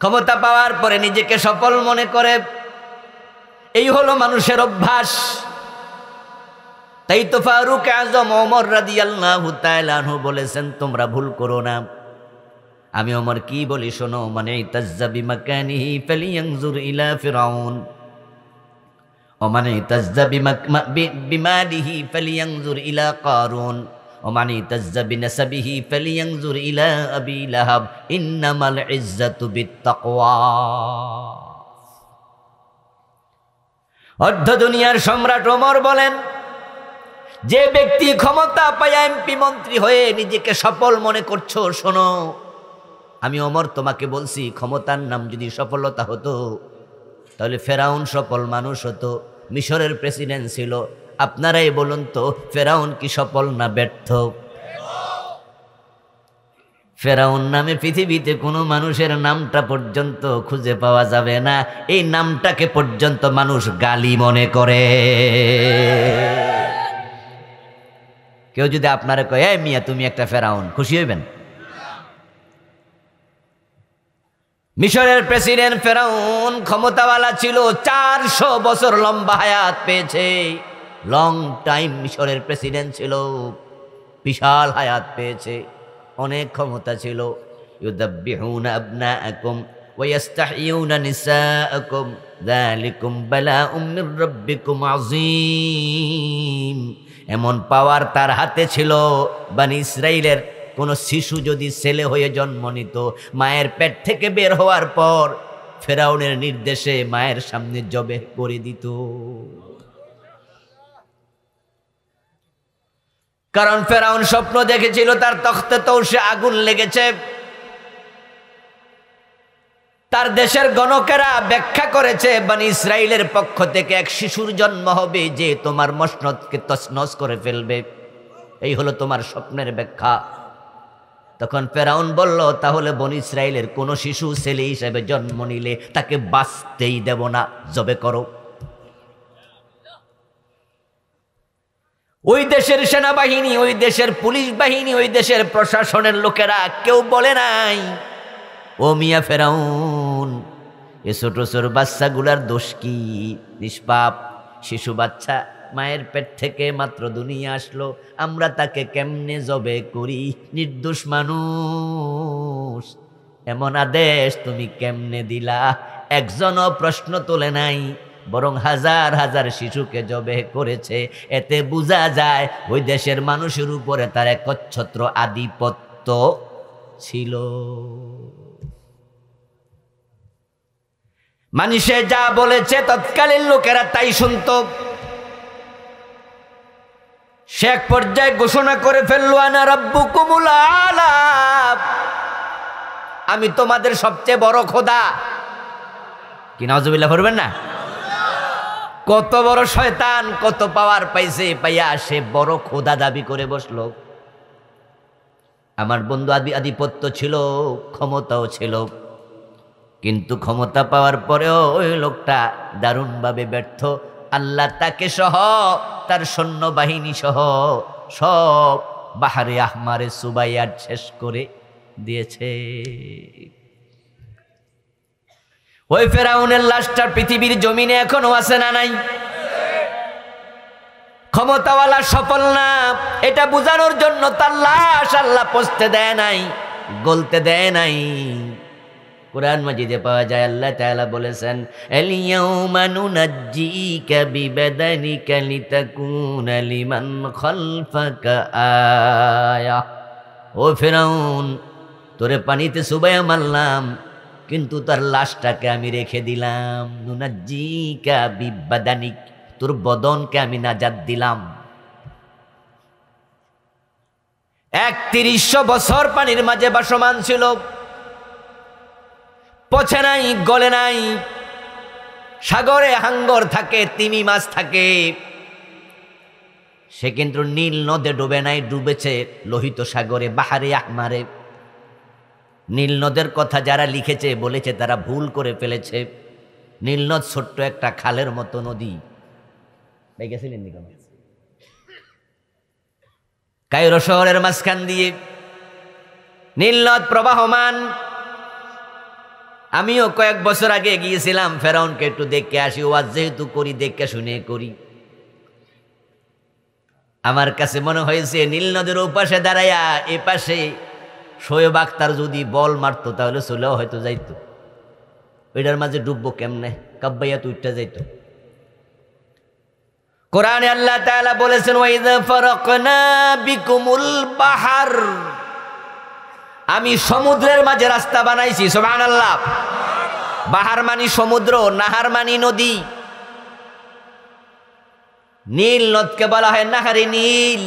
ক্ষমতা পাওয়ার পরে নিজেকে সফল মনে করে, এই হলো মানুষের অভ্যাস। তাই তো ফারুক আজম ওমর রাদিয়াল্লাহু তাআলা আনহু বলেছেন, তোমরা ভুল করো না। আমি ওমর কি বলি শোনো, মানে ইতাজ্জা বিমাকানিহি ফালিয়ানজুর ইলা ফিরাউন ওয়া মান ইতাজ্জা বিমালিহি ফালিয়ানজুর ইলা কারুন ওয়া মান ইতাজ্জা বিনাসাবিহি ফালিয়ানজুর ইলা আবি লাহাব ইন্নামাল ইজ্জাতু বিত্তাকওয়া। অর্ধ দুনিয়ার সম্রাট ওমর বলেন, যে ব্যক্তি ক্ষমতা পায় এমপি মন্ত্রী হয়ে নিজেকে সফল মনে করছো, শোনো আমি ওমর তোমাকে বলছি, ক্ষমতার নাম যদি সফলতা হতো তাহলে ফেরাউন সফল মানুষ হতো, মিশরের প্রেসিডেন্ট ছিল। আপনারাই বলুন তো, ফেরাউন কি সফল না ব্যর্থ? ফেরাউন নামে পৃথিবীতে কোনো মানুষের নামটা পর্যন্ত খুঁজে পাওয়া যাবে না, এই নামটাকে পর্যন্ত মানুষ গালি মনে করে। কেউ যদি আপনারা কয়, এই মিয়া তুমি একটা ফেরাউন, খুশি হইবেন? মিশরের প্রেসিডেন্ট ফেরাউন ক্ষমতাওয়ালা ছিল, 400 বছর লম্বা হায়াত পেয়েছে, লং টাইম মিশরের প্রেসিডেন্ট ছিল, বিশাল হায়াত পেয়েছে, অনেক ক্ষমতা ছিল। ইউদাব্বিহুনা আবনাআকুম ওয়া ইস্তাহইউনা নিসাআকুম যালিকুম বালাউম মির রাব্বিকুম আযীম। এমন পাওয়ার তার হাতে ছিল, বনি ইসরাইলের কোন শিশু যদি ছেলে হয়ে জন্ম নিত, মায়ের পেট থেকে বের হওয়ার পর ফেরাউনের নির্দেশে মায়ের সামনে জবেহ করে দিত। কারণ ফেরাউন স্বপ্ন দেখেছিল তার তখতে তৌসে আগুন লেগেছে। তার দেশের গণকেরা ব্যাখ্যা করেছে, বনি ইসরাইলের পক্ষ থেকে এক শিশুর জন্ম হবে যে তোমার মসনদকে তছনছ করে ফেলবে, এই হলো তোমার স্বপ্নের ব্যাখ্যা। তখন ফেরাউন বলল, তাহলে বনি ইসরাইলের কোন শিশু ছেলে হিসেবে জন্ম নিলে তাকে বাঁচতেই দেব না, জবে করো। ওই দেশের সেনাবাহিনী, ওই দেশের পুলিশ বাহিনী, ওই দেশের প্রশাসনের লোকেরা কেউ বলে নাই, ও মিয়া ফেরাউন, এ ছোট ছোট বাচ্চাগুলার দোষ কি? নিষ্পাপ শিশু বাচ্চা মায়ের পেট থেকে মাত্র দুনিয়া আসলো, আমরা তাকে কেমনে জবে করি? নির্দোষ মানুষ, এমন আদেশ তুমি কেমনে দিলা? একজনও প্রশ্ন তোলে নাই, বরং হাজার হাজার শিশুকে জবে করেছে। এতে বোঝা যায় ওই দেশের মানুষের উপরে তার একচ্ছত্র আধিপত্য ছিল। মানুষে যা বলেছে তৎকালীন লোকেরা তাই শুনত। শেখ পর্যায়ে ঘোষণা করে ফেলল, আনা রাব্বুকুমুল আলা, আমি তোমাদের সবচেয়ে বড় খোদা। কি নাউজুবিল্লাহ পড়বেন না? কত বড় শয়তান, কত পাওয়ার পাইছে, পাইয়া সে বড় খোদা দাবি করে বসলো। আমার বন্ধু আধিপত্য ছিল, ক্ষমতাও ছিল, কিন্তু ক্ষমতা পাওয়ার পরেও ওই লোকটা দারুণভাবে ব্যর্থ। আল্লাহ তাকে সহ তার সৈন্যবাহিনী সহ সব বাহারে আহমারে সুবাইয়াত শেষ করে দিয়েছে। ওই ফেরাউনের লাশটা পৃথিবীর জমিনে এখনো আছে না নাই? ক্ষমতাওয়ালা সফল না, এটা বোঝানোর জন্য তার লাশ আল্লাহ পচতে দেয় নাই, গলতে দেয় নাই। কুরআন মাজিদে পাওয়া যায়, আল্লাহ তাআলা বলেছেন, আল-ইয়াউমা নুনাজ্জিকা বিবাদানিকা লিতাকুনা লিমান খালফাকা আয়া। ও ফিরাউন, তোরে পানিতে চুবাইয়া মারলাম, কিন্তু তার লাশটাকে আমি রেখে দিলাম। নুনাজ্জিকা বিবাদানিক, তোর বদনকে আমি নাজাত দিলাম। ৩১০০ বছর পানির মাঝে ভাসমান ছিল, পচে নাই, গলে নাই। সাগরে হাঙ্গর থাকে, তিমি মাছ থাকে, সে কিন্তু নীল নদে ডুবে নাই, ডুবেছে লোহিত সাগরে, বাহারে আহমারে। নীল নদের কথা যারা লিখেছে বলেছে তারা ভুল করে ফেলেছে। নীল নদ ছোট্ট একটা খালের মতো নদী। গেছিলেন কায়রো শহরের মাঝখান দিয়ে নীল নদ প্রবাহমান। আমিও কয়েক বছর আগে গিয়েছিলাম ফেরাউনকে একটু দেখে আসি, ওয়াজ যেহেতু করি দেখে শুনে করি। আমার কাছে মনে হয়েছে নীল নদের ওপাশে দাঁড়াইয়া এ পাশে শোয়েব আখতার যদি বল মারতো তাহলে চলেও হয়তো যাইতো, ওইটার মাঝে ডুববো কেমনে, কাব্বাইয়া তুইটা যাইতো। কোরআনে আল্লাহ তাআলা বলেছেন ওয়াইযা ফারাকনা বিকুমুল বাহার, আমি সমুদ্রের মাঝে রাস্তা বানাইছি। সুবহানাল্লাহ। বাহার মানি সমুদ্র, নাহার মানি নদী। নীল নদকে বলা হয় নাহারে নীল।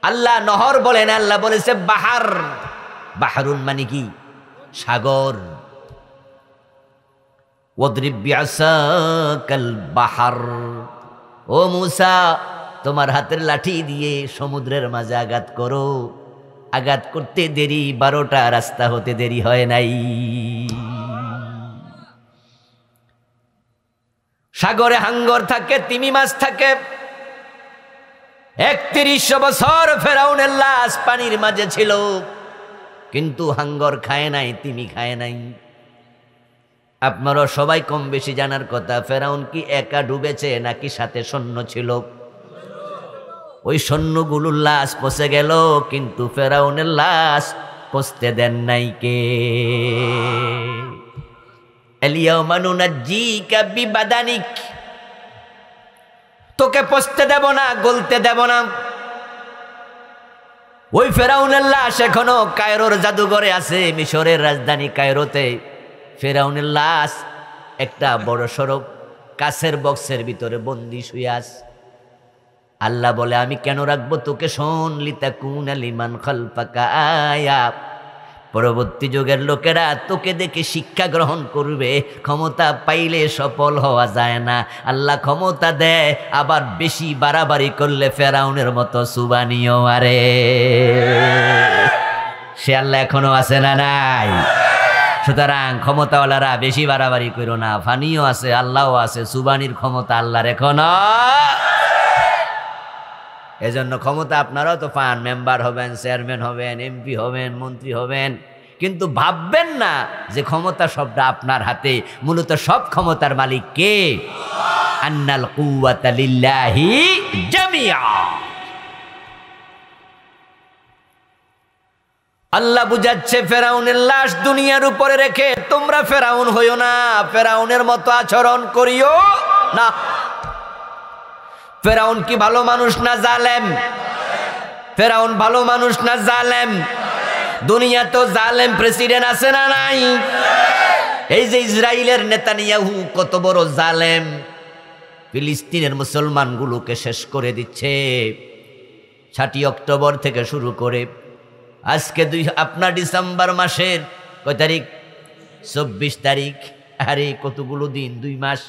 আল্লাহ নহর বলেন, আল্লাহ বলেছে বাহার। বাহারুন মানে কি? সাগর। ওয়াদরিব বিআসাকাল বাহার, ও মূসা তোমার হাতের লাঠি দিয়ে সমুদ্রের মাঝে আঘাত করো। আঘাত করতে দেরি, 12টা রাস্তা হতে দেরি হয় নাই। সাগরে হাঙ্গর থাকে, তিমি মাছ থাকে। 3100 বছর ফেরাউনের লাশ পানির মাঝে ছিল, কিন্তু হাঙ্গর খায় নাই, তিমি খায় নাই। আপনারা সবাই কম বেশি জানার কথা, ফেরাউন কি একা ডুবেছে নাকি সাথে সৈন্য ছিল? ওই সৈন্যগুলোর লাশ পচে গেল, কিন্তু ফেরাউনের লাশ পচতে দেন নাই কে? আলিয়াউমা নুনাজ্জিকা বিবাদানিক, তোকে পচতে দেব না, গলতে দেব না। ওই ফেরাউনের লাশ এখনো কায়রোর জাদুঘরে আছে, মিশরের রাজধানী কায়রোতে। ফেরাউনের লাশ একটা বড় সড়ক কাছের বক্সের ভিতরে বন্দি শুয়ে আছে। আল্লাহ বলে আমি কেন রাখবো তোকে? শোন, লিতাকুনা লিমান খালফাকা আয়া, পরবর্তী যুগের লোকেরা তোকে দেখে শিক্ষা গ্রহণ করবে। ক্ষমতা পাইলে সফল হওয়া যায় না, আল্লাহ ক্ষমতা দেয়, আবার বেশি বাড়াবাড়ি করলে ফেরাউনের মতো সুবানিও আরে। সে আল্লাহ এখনো আছে না নাই? সুতরাং ক্ষমতাওয়ালারা বেশি বাড়াবাড়ি করো না, ফানিও আছে, আল্লাহও আছে, সুবানির ক্ষমতা আল্লাহর এখনো। এজন্য ক্ষমতা আপনারাও তো পান, মেম্বার হবেন, চেয়ারম্যান হবেন, এমপি হবেন, মন্ত্রী হবেন, কিন্তু ভাববেন না যে ক্ষমতা সবটা আপনার হাতে। মূলত সব ক্ষমতার মালিক কে? আন্নাল কুওয়াতা লিল্লাহি জামিআ। আল্লাহ বুঝাচ্ছে ফেরাউনের লাশ দুনিয়ার উপরে রেখে তোমরা ফেরাউন হইও না, ফেরাউনের মতো আচরণ করিও না। ফেরাউন কি ভালো মানুষ না জালেম? ফেরাউন ভালো মানুষ না জালেম? দুনিয়া তো জালেম প্রেসিডেন্ট আছে না নাই? এই যে ইসরায়েলের নেতানিয়াহু কত বড় জালেম, ফিলিস্তিনের মুসলমানগুলোকে শেষ করে দিচ্ছে। 7 অক্টোবর থেকে শুরু করে আজকে আপনার ডিসেম্বর মাসের কয় তারিখ? 24 তারিখ। আরে কতগুলো দিন, 2 মাস,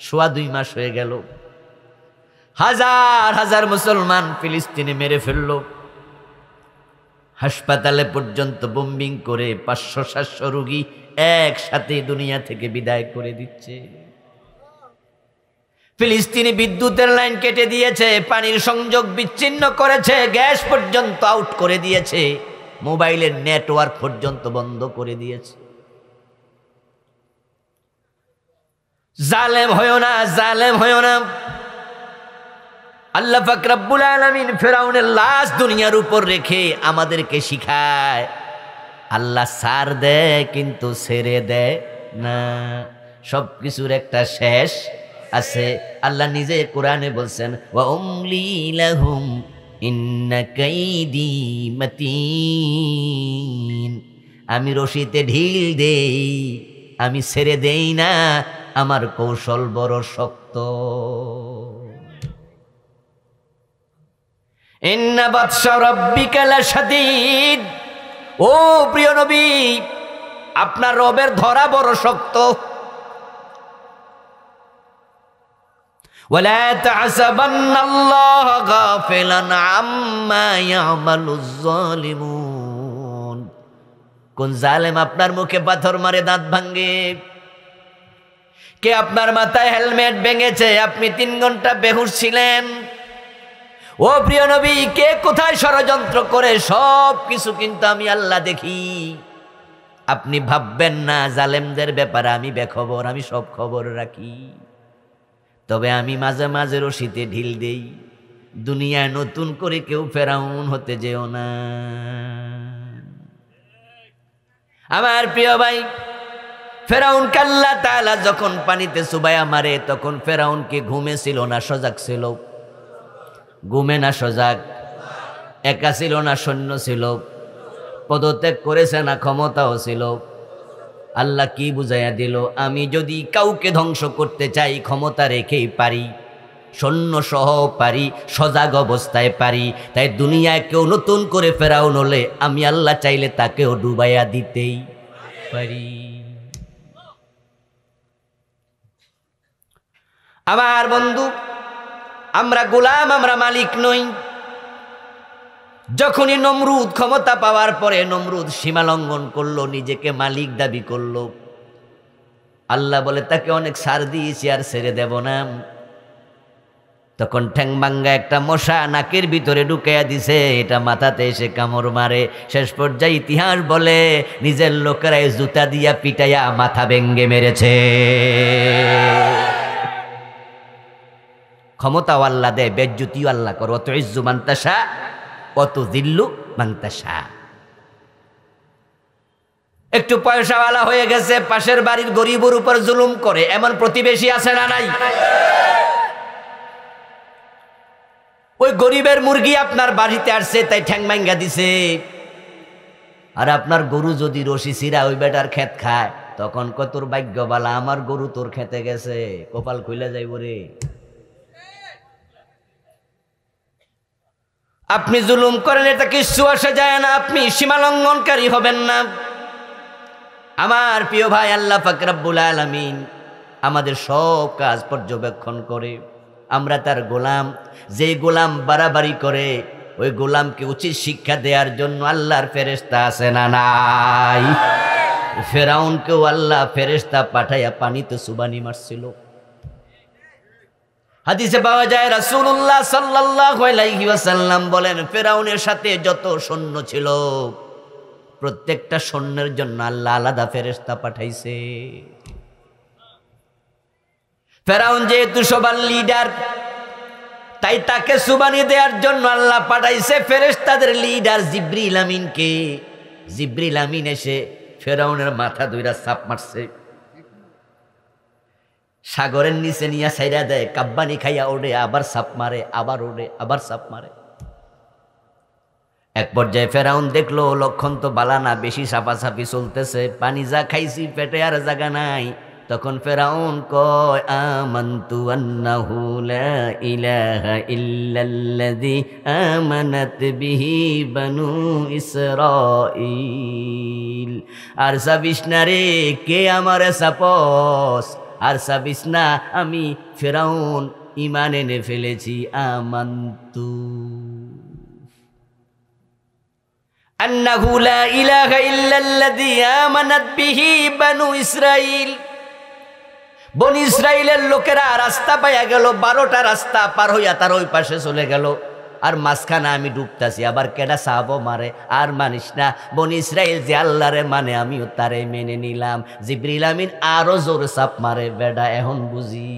সোয়া 2 মাস হয়ে গেল। হাজার হাজার মুসলমান ফিলিস্তিনে মেরে ফেলল। হাসপাতালে পর্যন্ত বোম্বিং করে 500-700 রোগী একসাথে দুনিয়া থেকে বিদায় করে দিচ্ছে। ফিলিস্তিনি বিদ্যুতের লাইন কেটে দিয়েছে, পানির সংযোগ বিচ্ছিন্ন করেছে, গ্যাস পর্যন্ত আউট করে দিয়েছে, মোবাইলের নেটওয়ার্ক পর্যন্ত বন্ধ করে দিয়েছে। জালেম হয়ো না, জালেম হয়ো না। আল্লাহ পাক রব্বুল আলামিন ফেরাউনের লাশ দুনিয়ার উপর রেখে আমাদেরকে শিখায়, আল্লাহ সার দেয় কিন্তু ছেড়ে দেয় না। সব কিছুর একটা শেষ আছে। আল্লাহ নিজে কোরআনে বলছেন ওয়া উমলি লাহুম ইন্না কাইদি মাতিন, আমি রশিতে ঢিল দেই, আমি ছেড়ে দেই না, আমার কৌশল বড় শক্ত। ইন্না বাতশা রাব্বিকা লাশাদীদ, ও প্রিয় নবী আপনার রবের ধরা বড় শক্ত। ওয়ালা তাহসাবান্নাল্লাহা গাফিলান আম্মা ইয়ামালুজ জালিমুন, কোন জালেম আপনার মুখে পাথর মারে দাঁত ভাঙে? কে আপনার মাথায় হেলমেট ভেঙেছে, আপনি 3 ঘন্টা বেহুশ ছিলেন? ও প্রিয় নবী, কে কোথায় ষড়যন্ত্র করে, সব কিছু কিন্তু আমি আল্লাহ দেখি। আপনি ভাববেন না জালেমদের ব্যাপারে আমি বেখবর, আমি সব খবর রাখি। তবে আমি মাঝে মাঝে রশিতে ঢিল দেই। দুনিয়ায় নতুন করে কেউ ফেরাউন হতে যেও না। আমার প্রিয় ভাই, ফেরাউনকে আল্লাহ তাআলা যখন পানিতে চুবাইয়া মারে তখন ফেরাউনকে ঘুমে ছিল না সজাগ ছিল? ঘুমে না সজাগ? একা ছিল না সৈন্য ছিল? পদত্যাগ করেছে না ক্ষমতাও ছিল? আল্লাহ কি বুঝাইয়া দিল? আমি যদি কাউকে ধ্বংস করতে চাই ক্ষমতা রেখেই পারি, সৈন্য সহ পারি, সজাগ অবস্থায় পারি। তাই দুনিয়ায় কেউ নতুন করে ফেরাউন হলে আমি আল্লাহ চাইলে তাকেও ডুবাইয়া দিতেই পারি। আমার বন্ধু, আমরা গোলাম, আমরা মালিক নই। যখনই নমরুদ ক্ষমতা পাওয়ার পরে নমরুদ সীমা লঙ্ঘন করলো, নিজেকে মালিক দাবি করলো, আল্লাহ বলে তাকে অনেক ছাড় দিয়েছি, আর ছেড়ে দেব না। তখন ঠ্যাং ভাঙ্গা একটা মশা নাকের ভিতরে ঢুকাইয়া দিছে, এটা মাথাতে এসে কামড় মারে। শেষ পর্যায়ে ইতিহাস বলে নিজের লোকেরাই জুতা দিয়া পিটাইয়া মাথা ভেঙ্গে মেরেছে। ক্ষমতাও আল্লাহ দেয়, বেজ্জুতিও আল্লাহ করো। অত ইজ্জু মান তাশা অত জিল্লু মান তাশা। একটু পয়সাওয়ালা হয়ে গেছে, পাশের বাড়ির গরিবের উপর জুলুম করে, এমন প্রতিবেশী আছে না নাই? ওই গরিবের মুরগি আপনার বাড়িতে আসছে তাই ঠ্যাং ভাঙ্গা দিছে। আর আপনার গরু যদি রশি ছিঁড়া ওই বেটার ক্ষেত খায়, তখন কত তোর ভাগ্য বালা, আমার গরু তোর খেতে গেছে, কপাল খুলে যাইব রে। আপনি জুলুম করেন, এটা কিচ্ছু আসে যায় না, আপনি সীমা লঙ্ঘনকারী হবেন না। আমার প্রিয় ভাই, আল্লাহ পাক রব্বুল আলামিন আমাদের সব কাজ পর্যবেক্ষণ করে। আমরা তার গোলাম। যে গোলাম বাড়াবাড়ি করে ওই গোলামকে উচিত শিক্ষা দেওয়ার জন্য আল্লাহর ফেরেশতা আছে না নাই? ফেরাউনকেও আল্লাহ ফেরেশতা পাঠাইয়া পানিতে সুবানি মারছিল। হাদিসে পাওয়া যায় রাসূলুল্লাহ সাল্লাল্লাহু আলাইহি ওয়াসাল্লাম বলেন, ফেরাউনের সাথে যত সৈন্য ছিল প্রত্যেকটা সৈন্যের জন্য আল্লাহ আলাদা ফেরেশতা পাঠাইছে। ফেরাউন যেহেতু সবার লিডার, তাই তাকে সুবানি দেওয়ার জন্য আল্লাহ পাঠাইছে ফেরেশতাদের লিডার জিবরিল আমিনকে। জিবরিল আমিন এসে ফেরাউনের মাথা দুইরা চাপ মারছে, সাগরের নিচে নিয়ে ছাইরা দেয়, কাব্বানি খাইয়া ওড়ে, আবার সাপ মারে, আবার ওড়ে, আবার সাপ মারে। এক পর্যায়ে ফেরাউন দেখলো লক্ষণ তো বালা না, বেশি সাপাসাপি চলতেছে, পানি যা খাইছি পেটে আর জায়গা নাই। তখন ফেরাউন কয়, আমানতু আন্নাহু লা ইলাহা ইল্লাল্লাযী আমানাত বিহি বানু ইসরাঈল। আর সাবিস না রে, কে আমারে সাপস? আর সাবিস না, আমি ফেরাউন ঈমান এনে ফেলেছি। আমানতু আন্নাহু লা ইলাহা ইল্লাল্লাযী আমানাত বিহি বানু ইসরাঈল। বনি ইসরাইলের লোকেরা রাস্তা পাইয়া গেল, 12টা রাস্তা পার হইয়া তার ওই পাশে চলে গেল, আর মাঝখানে আমি ডুবতাছি। আবার কেডা সাহাবো মারে, আর মানিস না, বনি ইসরাইল যে আল্লাহরে মানে আমিও তারে মেনে নিলাম। জিবরিল আমিন আরো জোরে চাপ মারে, বেডা এখন বুঝি।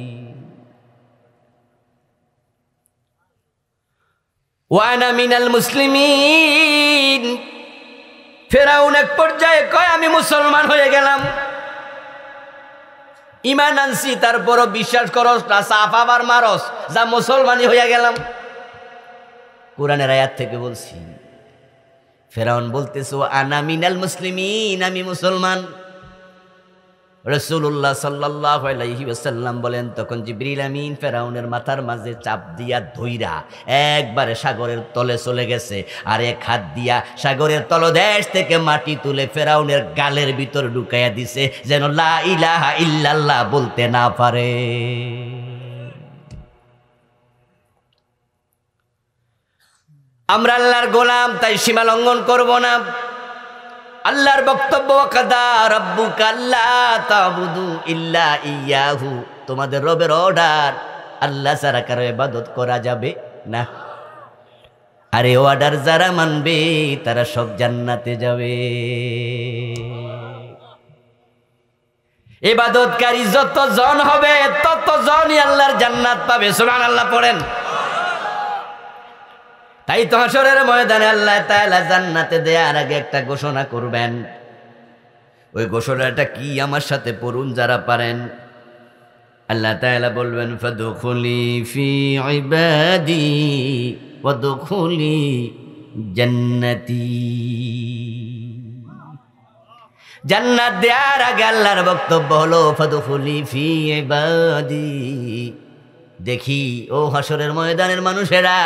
ওয়ানা মিনাল মুসলিমিন। ফেরাউন এক পর্যায়ে কয়, আমি মুসলমান হয়ে গেলাম, ইমান আনছি, তারপরও বিশ্বাস করস না, সাফ আবার মারস, যা মুসলমানই হইয়া গেলাম। কোরআনের আয়াত থেকে বলছি। ফেরাউন বলতেছো আনা মিনাল মুসলিমিন, আমি মুসলমান। রাসূলুল্লাহ সাল্লাল্লাহু আলাইহি ওয়াসাল্লাম বলেন, তখন জিবরিল আমিন ফেরাউনের মাথার মাঝে চাপ দিয়া ধইরা একবারে সাগরের তলে চলে গেছে, আর এক হাত দিয়া সাগরের তলদেশ থেকে মাটি তুলে ফেরাউনের গালের ভিতর ঢুকাইয়া দিছে, যেন লা ইলাহা ইল্লাল্লাহ বলতে না পারে। আমরা আল্লাহর গোলাম, তাই সীমা লঙ্ঘন করব না। আল্লাহর বক্তব্য, কাদা রাব্বুকা আল্লা তা'বুদু ইল্লা ইয়াহু, তোমাদের রবের অর্ডার, আল্লাহ ছাড়া কারো ইবাদত করা যাবে না। আর এই অর্ডার যারা মানবে তারা সব জান্নাতে যাবে। ইবাদতকারী যতজন হবে ততজনই আল্লাহর জান্নাত পাবে। সুবহানাল্লাহ পড়েন। তাই তো হাশরের ময়দানে আল্লাহ তাআলা জান্নাতে দেওয়ার আগে একটা ঘোষণা করবেন। ওই ঘোষণাটা কি আমার সাথে পড়ুন যারা পারেন। আল্লাহ তাআলা বলবেন, ফাদখুলি ফি ইবাদি ওয়াদখুলি জান্নাতি। জান্নাত দেওয়ার আগে আল্লাহর বক্তব্য হলো ফাদখুলি ফি ইবাদি। দেখি ও হাশরের ময়দানের মানুষেরা,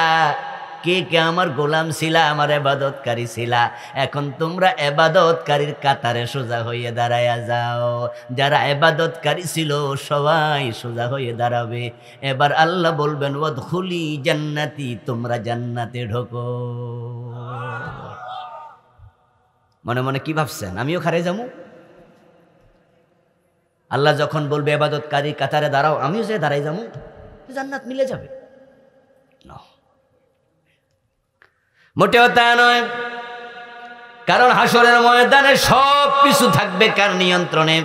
কে কে আমার গোলাম ছিলা, আমার ইবাদতকারী ছিলা, এখন তোমরা ইবাদতকারীর কাতারে সোজা হয়ে দাঁড়ায়া যাও। যারা ইবাদতকারী ছিল সবাই সোজা হয়ে দাঁড়াবে। এবার আল্লাহ বলবেন, ওয়াদখুলি জান্নাতি, তোমরা জান্নাতে ঢোকো। মনে মনে কি ভাবছেন আমিও খারে যাবো? আল্লাহ যখন বলবে ইবাদতকারী কাতারে দাঁড়াও, আমিও যে দাঁড়াই যাবো, জান্নাত মিলে যাবে না। মোটেও তা নয়। কারণ হাশরের ময়দানে সব কিছু থাকবে কার নিয়ন্ত্রণে?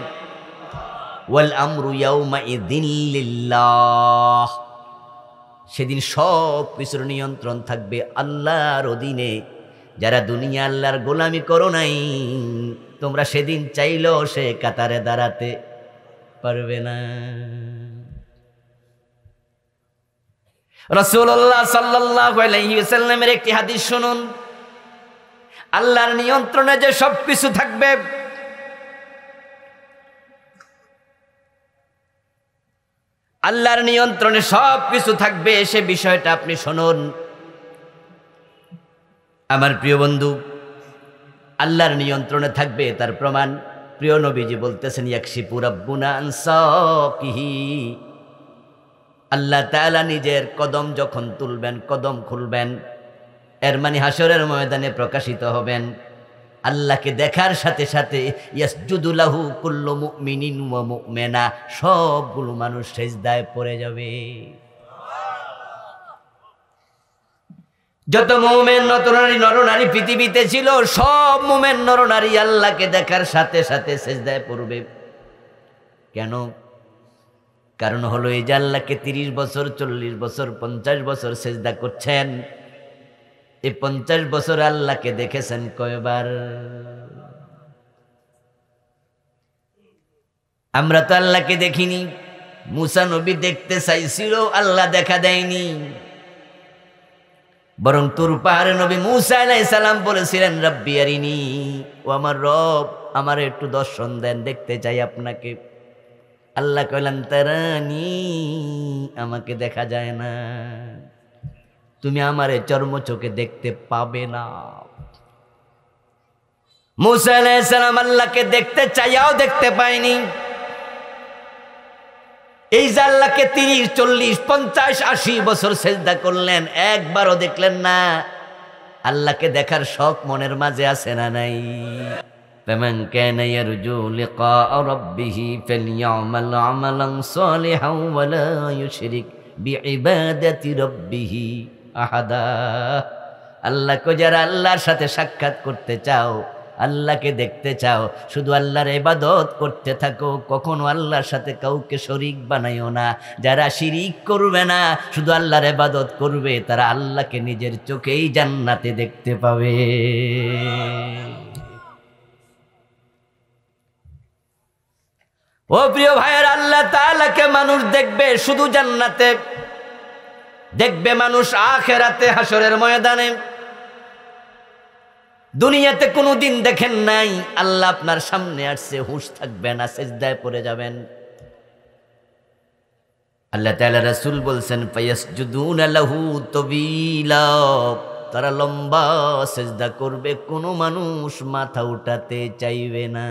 ওয়াল আমরু ইয়াউমাইযিন লিল্লাহ। সেদিন সব কিছুর নিয়ন্ত্রণ থাকবে আল্লাহর অধীনে। যারা দুনিয়া আল্লাহর গোলামি করো নাই, তোমরা সেদিন চাইলেও সে কাতারে দাঁড়াতে পারবে না। রাসূলুল্লাহ সাল্লাল্লাহু আলাইহি ওয়াসাল্লামের একটি হাদিস শুনুন। আল্লাহর নিয়ন্ত্রণে যে সব কিছু থাকবে, আল্লাহর নিয়ন্ত্রণে সব কিছু থাকবে, সে বিষয়টা আপনি শুনুন। আমার প্রিয় বন্ধু, আল্লাহর নিয়ন্ত্রণে থাকবে তার প্রমাণ প্রিয় নবীজি বলতেছেন, ইয়াকশিফু রাব্বুনা আন সাকিহি। আল্লাহ তাআলা নিজের কদম যখন তুলবেন, কদম খুলবেন, এর মানে হাশরের ময়দানে প্রকাশিত হবেন। আল্লাহকে দেখার সাথে সাথে ইয়াসজুদু লাহু কুল্লু মুমিনিন ওয়া মুমিনা, সবগুলো মানুষ সিজদায় পড়ে যাবে। যত মুমিন নরনারী পৃথিবীতে ছিল, সব মুমিন নরনারী আল্লাহকে দেখার সাথে সাথে সিজদায় পড়বে। কেন? কারণ হলো এই যে আল্লাহকে 30 বছর, 40 বছর, 50 বছর সিজদা করছেন, এই 50 বছর আল্লাহকে দেখেছেন কয়বার? আমরা তো আল্লাহকে দেখিনি। মুসা নবী দেখতে চাইছিল, আল্লাহ দেখা দেয়নি। বরং তুর পাহাড়ে নবী মুসা আলাইহিস সালাম বলেছিলেন, রাব্বি আরিনি, ও আমার রব, আমার একটু দর্শন দেন, দেখতে চাই আপনাকে। আল্লাহ কইলেন, তারানি, আমাকে দেখা যায় না, তুমি আমারে চর্ম চোখে দেখতে পাবে না। মুসা আলাইহিস সালাম আল্লাহকে দেখতে চাইয়াও দেখতে পায়নি। এই যে আল্লাহকে 30, 40, 50, 80 বছর সিজদা করলেন, একবারও দেখলেন না। আল্লাহকে দেখার শখ মনের মাঝে আছে না নাই? ফামান কানা ইয়ারজু লিকা রাব্বিহি ফালইআমাল আমালান সালিহান ওয়া লা ইউশরিক বিইবাদাতি রাব্বিহি আহাদা। আল্লাহকে যারা আল্লাহর সাথে সাক্ষাৎ করতে চাও, আল্লাহকে দেখতে চাও, শুধু আল্লাহর ইবাদত করতে থাকো, কখনো আল্লাহর সাথে কাউকে শরীক বানাইও না। যারা শিরিক করবে না, শুধু আল্লাহর ইবাদত করবে, তারা আল্লাহকে নিজের চোখেই জান্নাতে দেখতে পাবে। ও প্রিয় ভাইয়ের, আল্লাহ তাআলাকে মানুষ দেখবে শুধু জান্নাতে, দেখবে মানুষ আখিরাতে, হাশরের ময়দানে। দুনিয়াতে কোনো দিন দেখেন নাই আল্লাহ আপনার সামনে আসছে, হুঁশ থাকবে না, সিজদায় পড়ে যাবেন। আল্লাহ তাআলা রাসূল বলছেন, ফায়াসজুদুনা লাহু তাবিলা, তারা লম্বা সিজদা করবে, কোনো মানুষ মাথা উঠাতে চাইবে না।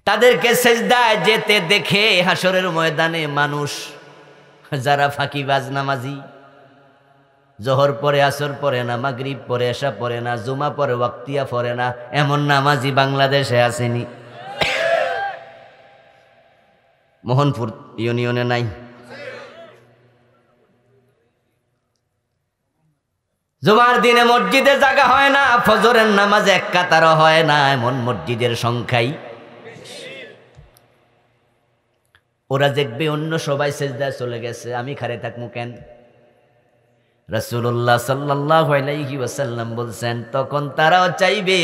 তাদেরকে সিজদায় যেতে দেখে হাশরের ময়দানে মানুষ, যারা ফাঁকিবাজ নামাজি, জোহর পরে, আসর পরে না, মাগরিব পরে, এশা পরে না, জুমা পরে, ওয়াক্তিয়া পরে না, এমন নামাজি বাংলাদেশে আসেনি? মোহনপুর ইউনিয়নে নাই? জুমার দিনে মসজিদে জায়গা হয় না, ফজরের নামাজে এক কাতারও হয় না, এমন মসজিদের সংখ্যাই। ওরা দেখবে অন্য সবাই সেজদায় চলে গেছে, আমি খাড়ে থাকবো কেন? রাসূলুল্লাহ সাল্লাল্লাহু আলাইহি ওয়াসাল্লাম বলছেন, তখন তারাও চাইবে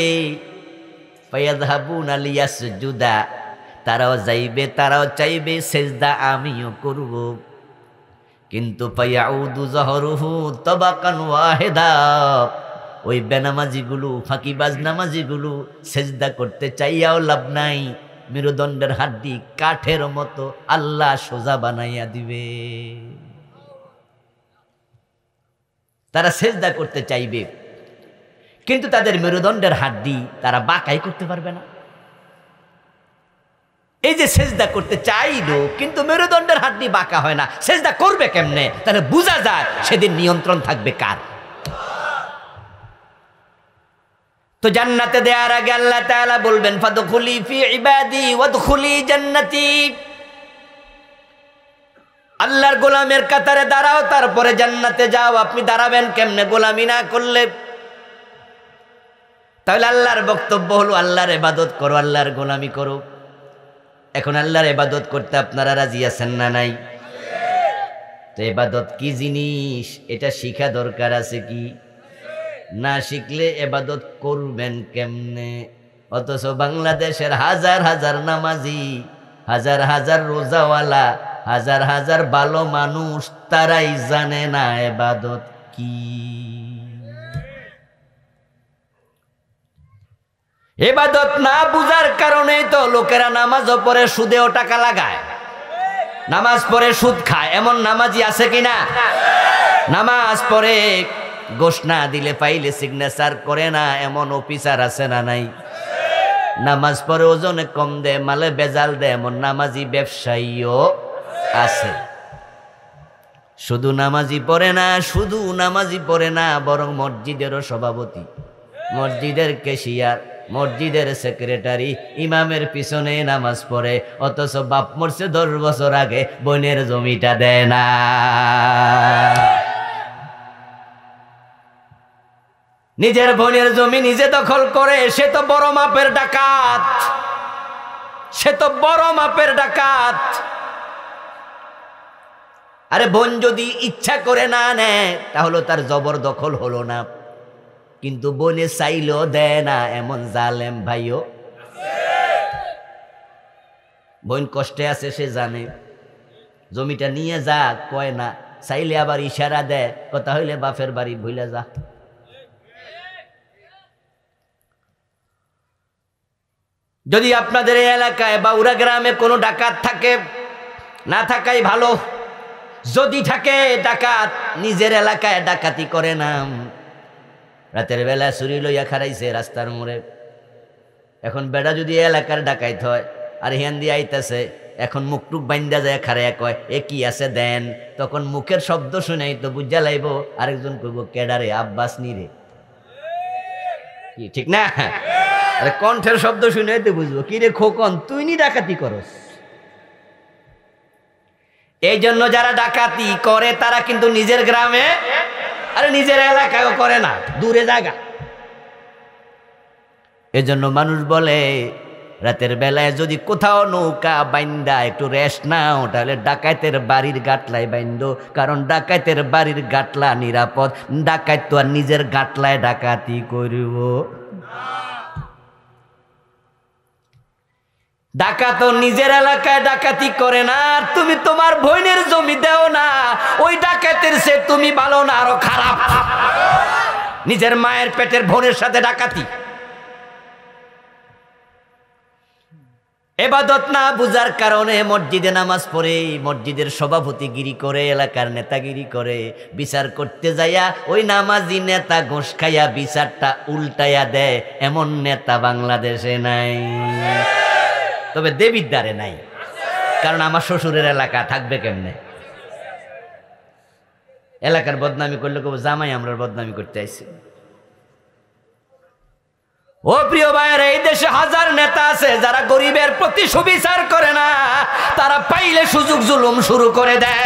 ফায়াযহাবুনা লিয়াসজুদা, তারাও যাইবে, তারাও চাইবে সেজদা আমিও করব, কিন্তু ফায়াউদু যহরুহু তাবাকান ওয়াহিদা, ওই বেনামাজিগুলো, ফাঁকিবাজ নামাজিগুলো সেজদা করতে চাইয়াও লাভ নাই, মেরুদণ্ডের হাড্ডি কাঠের মতো আল্লাহ সোজা বানাইয়া দিবে। তারা সেজদা করতে চাইবে, কিন্তু তাদের মেরুদণ্ডের হাড্ডি তারা বাঁকাই করতে পারবে না। এই যে সেজদা করতে চাইলো কিন্তু মেরুদণ্ডের হাড্ডি বাঁকা হয় না, সেজদা করবে কেমনে? তাহলে বোঝা যায় সেদিন নিয়ন্ত্রণ থাকবে কার? তো জান্নাতে দেওয়ার আগে আল্লাহ তাআলা বলবেন, ফাদখুলি ফি ইবাদি ওয়াদখুলি জান্নাতি, আল্লাহর গোলামের কাতারে দাঁড়াও, তারপরে জান্নাতে যাও। আপনি দাঁড়াবেন কেমনে গোলামি না করলে? তাহলে আল্লাহর বক্তব্য হলো আল্লাহর ইবাদত করো, আল্লাহর গোলামি করো। এখন আল্লাহর ইবাদত করতে আপনারা রাজি আছেন না নাই? তো ইবাদত কি জিনিস এটা শিখা দরকার আছে কি? না শিখলে ইবাদত করবেন কেমনে? অথচ বাংলাদেশের হাজার হাজার নামাজি, হাজার হাজার রোজাওয়ালা, হাজার হাজার ভালো মানুষ, তারাই জানে না ইবাদত কি। ইবাদত না বুঝার কারণেই তো লোকেরা নামাজও পড়ে সুদেও টাকা লাগায়, নামাজ পড়ে সুদ খায়। এমন নামাজি আছে কিনা? নামাজ পড়ে গোশ না দিলে পাইলে সিগনেচার করে না, এমন অফিসার আছে না নাই? নামাজ পড়ে ওজনে কম দেয়, মালে বেজাল দেয়, এমন নামাজি ব্যবসায়ীও আছে। শুধু নামাজি পড়ে না, শুধু নামাজি পড়ে না, বরং মসজিদেরও সভাপতি, মসজিদের ক্যাশিয়ার, মসজিদের সেক্রেটারি, ইমামের পিছনে নামাজ পড়ে, অথচ বাপ মরছে 10 বছর আগে, বোনের জমিটা দেয় না। নিজের বোনের জমি নিজে দখল করে, সে তো বড় মাপের ডাকাত, সে তো বড় মাপের ডাকাত। আরে বোন যদি ইচ্ছা করে না নেয় তাহলে তার জবরদখল হলো না, কিন্তু বোনে চাইলেও দেয় না, এমন জালেম ভাইও। বোন কষ্টে আছে, সে জানে, জমিটা নিয়ে যা কয় না, চাইলে আবার ইশারা দেয়, কথা হইলে বাপের বাড়ি ভুলে যা। যদি আপনাদের এই এলাকায় বা উড়া গ্রামে কোনো ডাকাত থাকে, না থাকাই ভালো। যদি থাকে ডাকাত, নিজের এলাকায় ডাকাতি করে না, রাতের বেলা চুরি লইয়া খারাইছে রাস্তার মোড়ে। এখন বেড়া যদি এলাকার ডাকাইত হয় আর হিয়ান দিয়ে আইতাছে, এখন মুখটুক বাইন্দা যায় খারাইয়া কয় এ কি আছে দেন, তখন মুখের শব্দ শুনেই তো বুঝা লাইব, আরেকজন কইব কেডারে, আব্বাস নিরে, কি ঠিক না? আরে কণ্ঠের শব্দ শুনে তো বুঝবো, কি রে খোকন তুই নি ডাকাতি করস। এই জন্য যারা ডাকাতি করে তারা কিন্তু নিজের গ্রামে, আরে নিজের এলাকায়ও করে না, দূরে জায়গা। এজন্য মানুষ বলে রাতের বেলায় যদি কোথাও নৌকা বাইন্দা একটু রেস্ট নাও, তাহলে ডাকাতের বাড়ির গাটলায় বাইন্দো, কারণ ডাকাতের বাড়ির গাটলা নিরাপদ। ডাকাত তো আর নিজের গাটলায় ডাকাতি করব। ডাকাত নিজের এলাকায় ডাকাতি করে না, আর তুমি তোমার বোনের জমি দেও না, ওই ডাকাতের সে তুমি ভালো না, আরো খারাপ। নিজের মায়ের পেটের বোনের সাথে ডাকাতি। ইবাদত না বুঝার কারণে মসজিদে নামাজ পড়ে, মসজিদের সভাপতিগিরি করে, এলাকার নেতাগিরি করে, বিচার করতে যাইয়া ওই নামাজি নেতা ঘোষ খাইয়া বিচারটা উল্টাইয়া দেয়, এমন নেতা বাংলাদেশে নাই। তবে দেবিদ্বারে নাই, কারণ আমার শ্বশুরের এলাকা থাকবে কেমনে? এলাকার বদনামি করলে কেউ জামাই আমরা বদনামি করতে আইছি। ও প্রিয় ভাইয়ের, এই দেশে হাজার নেতা আছে যারা গরিবের প্রতি সুবিচার করে না, তারা পাইলে সুযোগ জুলুম শুরু করে দেয়।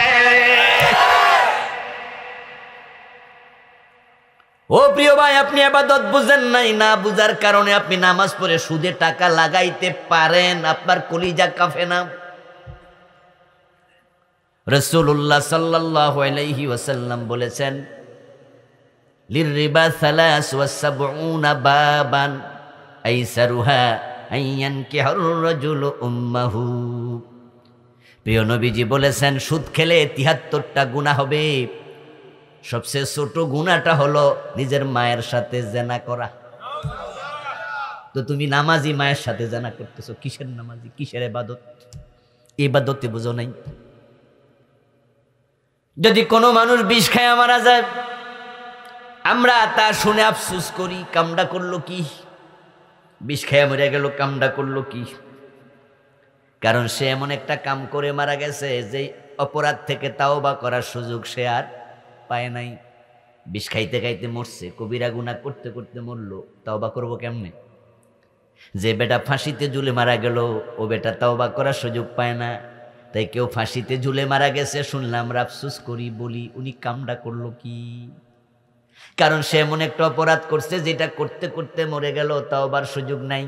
ও প্রিয় ভাই, আপনি ইবাদত বুঝেন নাই, না বুঝার কারণে আপনি নামাজ পড়ে সুদে টাকা লাগাইতে পারেন, আপনার কলিজা কাফে না। রাসূলুল্লাহ সাল্লাল্লাহু আলাইহি ওয়াসাল্লাম বলেছেন, লিররিবা 73 বাবান আইসারুহা আইয়ানকিহুর রাজুলু উম্মাহু। প্রিয় নবীজি বলেছেন, সুদ খেলে 73টা গুনাহ হবে। সবচেয়ে ছোট গুনাহটা হলো নিজের মায়ের সাথে জেনা করা। তো তুমি নামাজি মায়ের সাথে জেনা করতেছো, কিসের নামাজি, কিসের ইবাদত? ইবাদতে বুঝো নাই। যদি কোনো মানুষ বিষ খায় মারা যায়, আমরা তা শুনে আফসোস করি, কামডা করলো কি? বিষ খায় মরে গেল, কামডা করলো কি? কারণ সে এমন একটা কাম করে মারা গেছে যে অপরাধ থেকে তাওবা করার সুযোগ সে আর পায় নাই। বিষ খাইতে খাইতে মরছে, কবিরা গুনাহ করতে করতে মরলো, তাওবা করবো কেমনে? যে বেটা ফাঁসিতে ঝুলে মারা গেল, ও বেটা তাওবা করার সুযোগ পায় না। তাই কেউ ফাঁসিতে ঝুলে মারা গেছে শুনলাম, আমরা আফসোস করি, বলি উনি কামটা করলো কি? কারণ সে এমন একটা অপরাধ করছে যেটা করতে করতে মরে গেল, তাওবার সুযোগ নাই।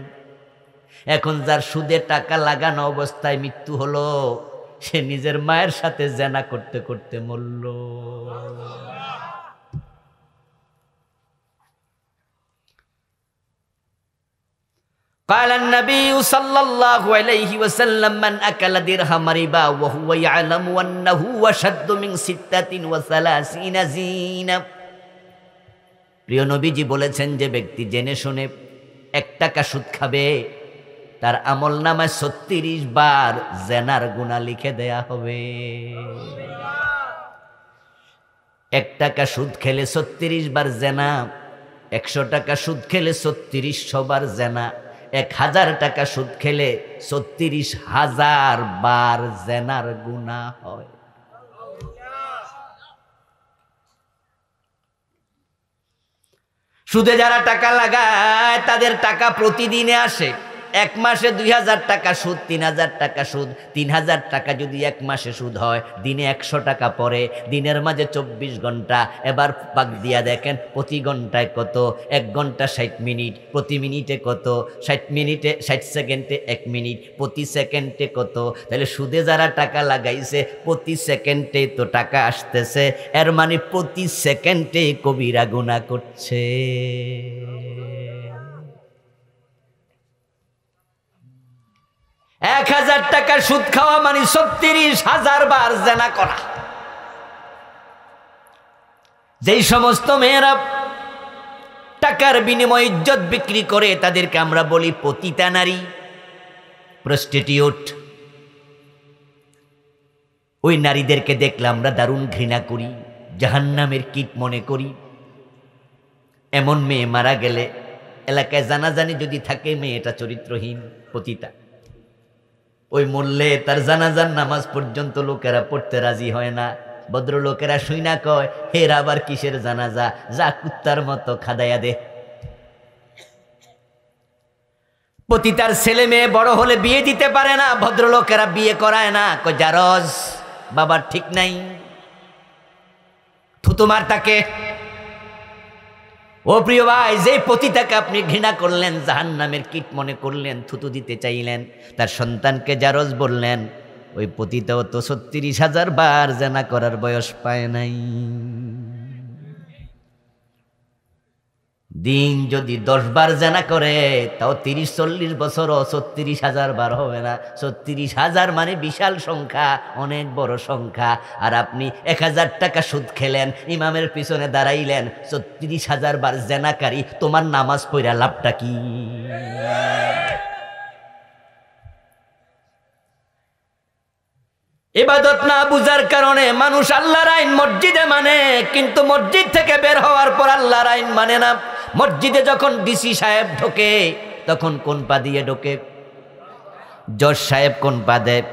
এখন যার সুদে টাকা লাগানো অবস্থায় মৃত্যু হলো, সে নিজের মায়ের সাথে জেনা করতে করতে মরল। قال النبي صلى الله عليه وسلم من أكل درهم ربا وهو يعلم أنه أشد من 36 زينة। প্রিয় নবীজি বলেছেন, যে ব্যক্তি জেনে শুনে 1 টাকা সুদ খাবে, তার আমল নামায় 36 বার জেনার গুনাহ লিখে দেয়া হবে। 1 টাকা সুদ খেলে 36 বার জেনা, 100 টাকা সুদ খেলে 3600 বার জেনা, 1000 টাকা সুদ খেলে 36,000 বার জেনার গুনাহ হয়। সুদে যারা টাকা লাগায় তাদের টাকা প্রতিদিনে আসে। 1 মাসে 2000 টাকা সুদ, 3000 টাকা সুদ। 3000 টাকা যদি 1 মাসে সুদ হয়, দিনে 100 টাকা পড়ে, দিনের মাঝে 24 ঘন্টা। এবার ভাগ দিয়া দেখেন প্রতি ঘন্টায় কত? 1 ঘন্টা 60 মিনিট, প্রতি মিনিটে কত? 60 মিনিটে 60 সেকেন্ডে 1 মিনিট, প্রতি সেকেন্ডে কত? তাহলে সুদে যারা টাকা লাগাইছে প্রতি সেকেন্ডে তো টাকা আসতেছে, এর মানে প্রতি সেকেন্ডে কবিরা গুনাহ করছে। 1000 টাকা সুদ খাওয়া মানে 36,000 বার জেনা করা। যেই সমস্ত মেয়েরা টাকার বিনিময়ে ইজ্জত বিক্রি করে, তাদেরকে আমরা বলি পতিতা নারী, প্রস্টিটিউট। ওই নারীদেরকে দেখলে আমরা দারুণ ঘৃণা করি, জাহান্নামের কীট মনে করি। এমন মেয়ে মারা গেলে এলাকায় জানাজানি যদি থাকে, মেয়েটা চরিত্রহীন, পতিতা। ওই মরলে তার জানাজার নামাজ পর্যন্ত লোকেরা পড়তে রাজি হয় না। ভদ্রলোকেরা শুইনা কয়, হের আবার কিসের জানাজা, যা কুত্তার মতো খাদাইয়া দে। পতিতার ছেলে মেয়ে বড় হলে বিয়ে দিতে পারে না, ভদ্রলোকেরা বিয়ে করায় না, কয় জারজ, বাবার ঠিক নাই, থুতুমার তাকে। ও প্রিয় ভাই, যে পতিতাকে আপনি ঘৃণা করলেন, জাহান্নামের কীট মনে করলেন, থুতু দিতে চাইলেন, তার সন্তানকে জারজ বললেন, ওই পতিতাও তো 36,000 বার জেনা করার বয়স পায় নাই। দিন যদি 10 বার জেনা করে, তাও 30-40 বছরও 36,000 বার হবে না। 36,000 মানে বিশাল সংখ্যা, অনেক বড় সংখ্যা। আর আপনি 1000 টাকা সুদ খেলেন, ইমামের পিছনে দাঁড়াইলেন, 36,000 বার জেনাকারী, তোমার নামাজ পড়া লাভটা কি? ইবাদত না বুঝার কারণে মানুষ আল্লাহর আইন মসজিদে মানে, কিন্তু মসজিদ থেকে বের হওয়ার পর আল্লাহর আইন মানে না। মসজিদে যখন ডিসি সাহেব ঢোকে, তখন কোন পা দিয়ে ঢোকে? জজ সাহেব কোন পা দেয়?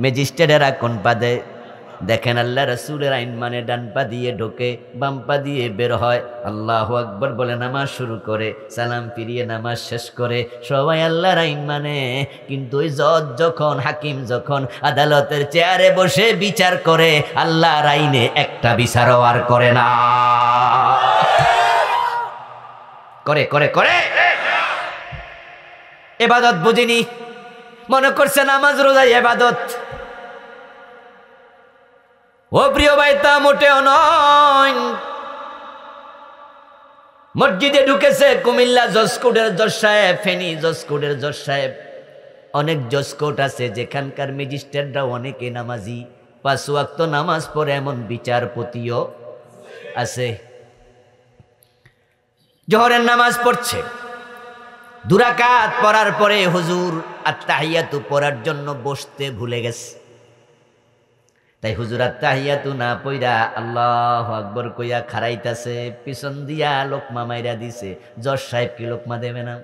ম্যাজিস্ট্রেটেরা কোন পা দেয়? দেখেন, আল্লাহ রাসূলের আইন মানে ডান পা দিয়ে ঢোকে, বাম পা দিয়ে বের হয়। আল্লাহু আকবার বলে নামাজ শুরু করে, সালাম ফিরিয়ে নামাজ শেষ করে, সবাই আল্লাহর আইন মানে। কিন্তু ওই জজ যখন, হাকিম যখন আদালতের চেয়ারে বসে বিচার করে, আল্লাহর আইনে একটা বিচারও আর করে না। করে করে করে ইবাদত বুঝিনি, মনে করছে নামাজ রোজা ইবাদত। ও প্রিয় ভাই, তা মোটেও নয়। মসজিদে ঢুকেছে কুমিল্লা জজকোর্টের জজ সাহেব, ফেনী জজকোর্টের জজ সাহেব। অনেক জজকোর্ট আছে যেখানকার ম্যাজিস্ট্রেটরা অনেকে নামাজি, 5 ওয়াক্ত নামাজ পড়ে এমন বিচারপতিও আছে। জোহরের নামাজ পড়ছে, 2 রাকাত পড়ার পরে হুজুর আত্তাহিয়াতু পড়ার জন্য বসতে ভুলে গেছে। তাই হুজুর আত্তাহিয়াতু না পইরা আল্লাহু আকবার কইয়া খাড়াইতাছে, পিছন দিয়া লোকমা মাইরা দিছে। জজ সাহেব কি লোকমা দেবে না?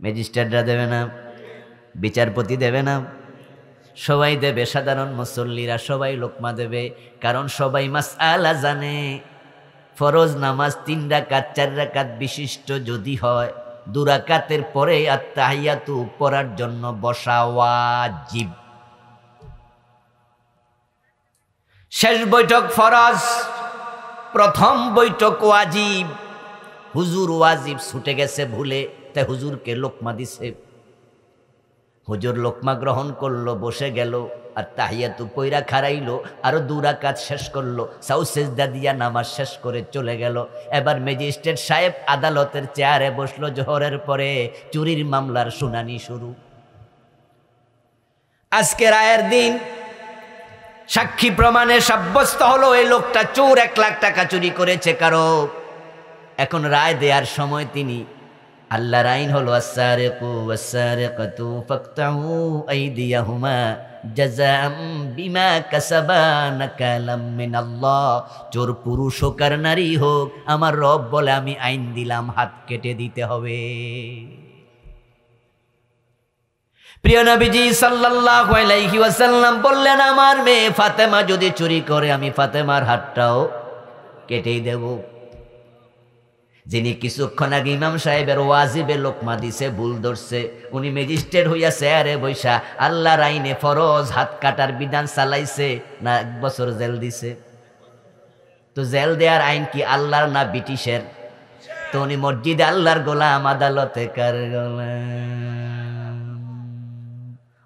ম্যাজিস্ট্রেটরা দেবে না? বিচারপতি দেবে না? সবাই দেবে, সাধারণ মুসল্লিরা সবাই লোকমা দেবে। কারণ সবাই মাসআলা জানে, ফরজ নামাজ 3 রাকাত 4 রাকাত বিশিষ্ট যদি হয়, 2 রাকাতের পরে আত্তাহিয়াতু পড়ার জন্য বসা ওয়াজিব। শেষ বৈঠক ফরজ, প্রথম বৈঠক ওয়াজিব। হুজুর ওয়াজিব ছুটে গেছে ভুলে, তাই হুজুরকে লোকমা দিছে। হুজুর লোকমা গ্রহণ করলো, বসে গেল, আর তাহিয়াতু পয়রা খাড়াইলো, আরো 2 রাকাত শেষ করলো, সাউ সেজদা দিয়া নামাজ শেষ করে চলে গেল। এবার ম্যাজিস্ট্রেট সাহেব আদালতের চেয়ারে বসলো। জোহরের পরে চুরির মামলার শুনানি শুরু। আজকে রায়ের দিন, সাক্ষী প্রমাণে সাব্যস্ত হলো এই লোকটা চোর, 1 লাখ টাকা চুরি করেছে কারো। এখন রায় দেওয়ার সময় তিনি, আল্লাহর আইন হলো আস-সারিকু ওয়াস-সারিকাতু ফাকতাউ আইদিয়াহুমা জাযাআম বিমা কাসাবা নাকালাম মিনাল্লাহ। চোর পুরুষ হোক আর নারী হোক, আমার রব বলে আমি আইন দিলাম, হাত কেটে দিতে হবে। প্রিয় নবীজি সাল্লাল্লাহু আলাইহি ওয়াসাল্লাম বললেন, আমার মেয়ে ফাতেমা যদি চুরি করে, আমি ফাতেমার হাতটাও কেটেই দেব। যিনি কিছুক্ষণ আগে ইমাম সাহেবের ওয়াজিবে লোকমা দিছে, ভুল ধরছে, উনি ম্যাজিস্ট্রেট হইয়া চেয়ারে বৈশা আল্লাহর আইনে ফরজ হাত কাটার বিধান চালাইছে না 1 বছর জেল দিছে? তো জেল দেওয়ার আইন কি আল্লাহর না ব্রিটিশের? তো উনি মসজিদে আল্লাহর গোলাম, আদালতে কার গোলাম?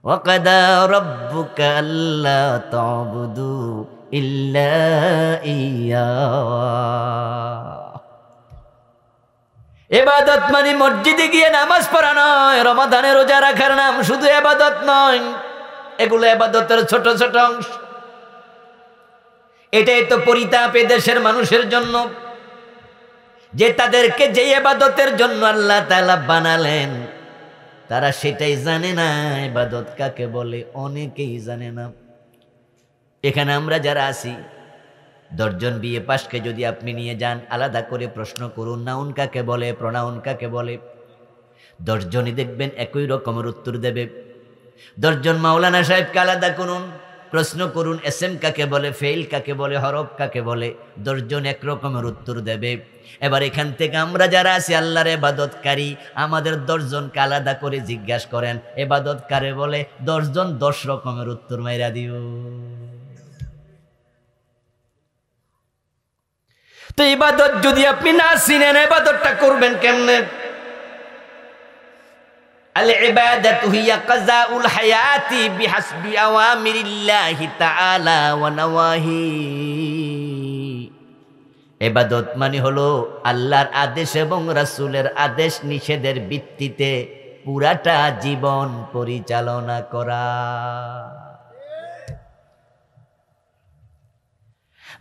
ওয়াকাদা রাব্বুকা আল্লা তা'বুদু ইল্লা ইয়্যা। ইবাদত মানে মসজিদে গিয়ে নামাজ পড়া নয়, রমাদানে রোজা রাখার নাম শুধু ইবাদত নয়, এগুলো ইবাদতের ছোট ছোট অংশ। এটাই তো পরিতাপ দেশের মানুষের জন্য, যে তাদেরকে যে ইবাদতের জন্য আল্লাহ তাআলা বানালেন, তারা সেটাই জানে না ইবাদত কাকে বলে, অনেকেই জানে না। এখানে আমরা যারা আছি, 10 জন বিএ পাশকে যদি আপনি নিয়ে যান, আলাদা করে প্রশ্ন করুন নাউন কাকে বলে, প্রনাউন কাকে বলে, 10 জনই দেখবেন একই রকমের উত্তর দেবে। 10 জন মাওলানা সাহেবকে আলাদা করুন, প্রশ্ন করুন এসএম কাকে বলে, ফেইল কাকে বলে, হরফ কাকে বলে, 10 জন এক রকমের উত্তর দেবে। এবার এখান থেকে আমরা যারা আছি আল্লাহর ইবাদতকারী, আমাদের 10 জনকে আলাদা করে জিজ্ঞাসা করেন ইবাদত কারে বলে, 10 জন 10 রকমের উত্তর মাইরা দিও। তো ইবাদত যদি আপনি না চিনেন, ইবাদতটা করবেন কেমনে? আল ইবাদাতু হিয়া কাযাউল হায়াতি বিহাসবি আওয়ামিরিল্লাহি তাআলা ওয়া নাওয়াহি। ইবাদত মানে হলো আল্লাহর আদেশ এবং রাসূলের আদেশ নিষেধের ভিত্তিতে পুরাটা জীবন পরিচালনা করা।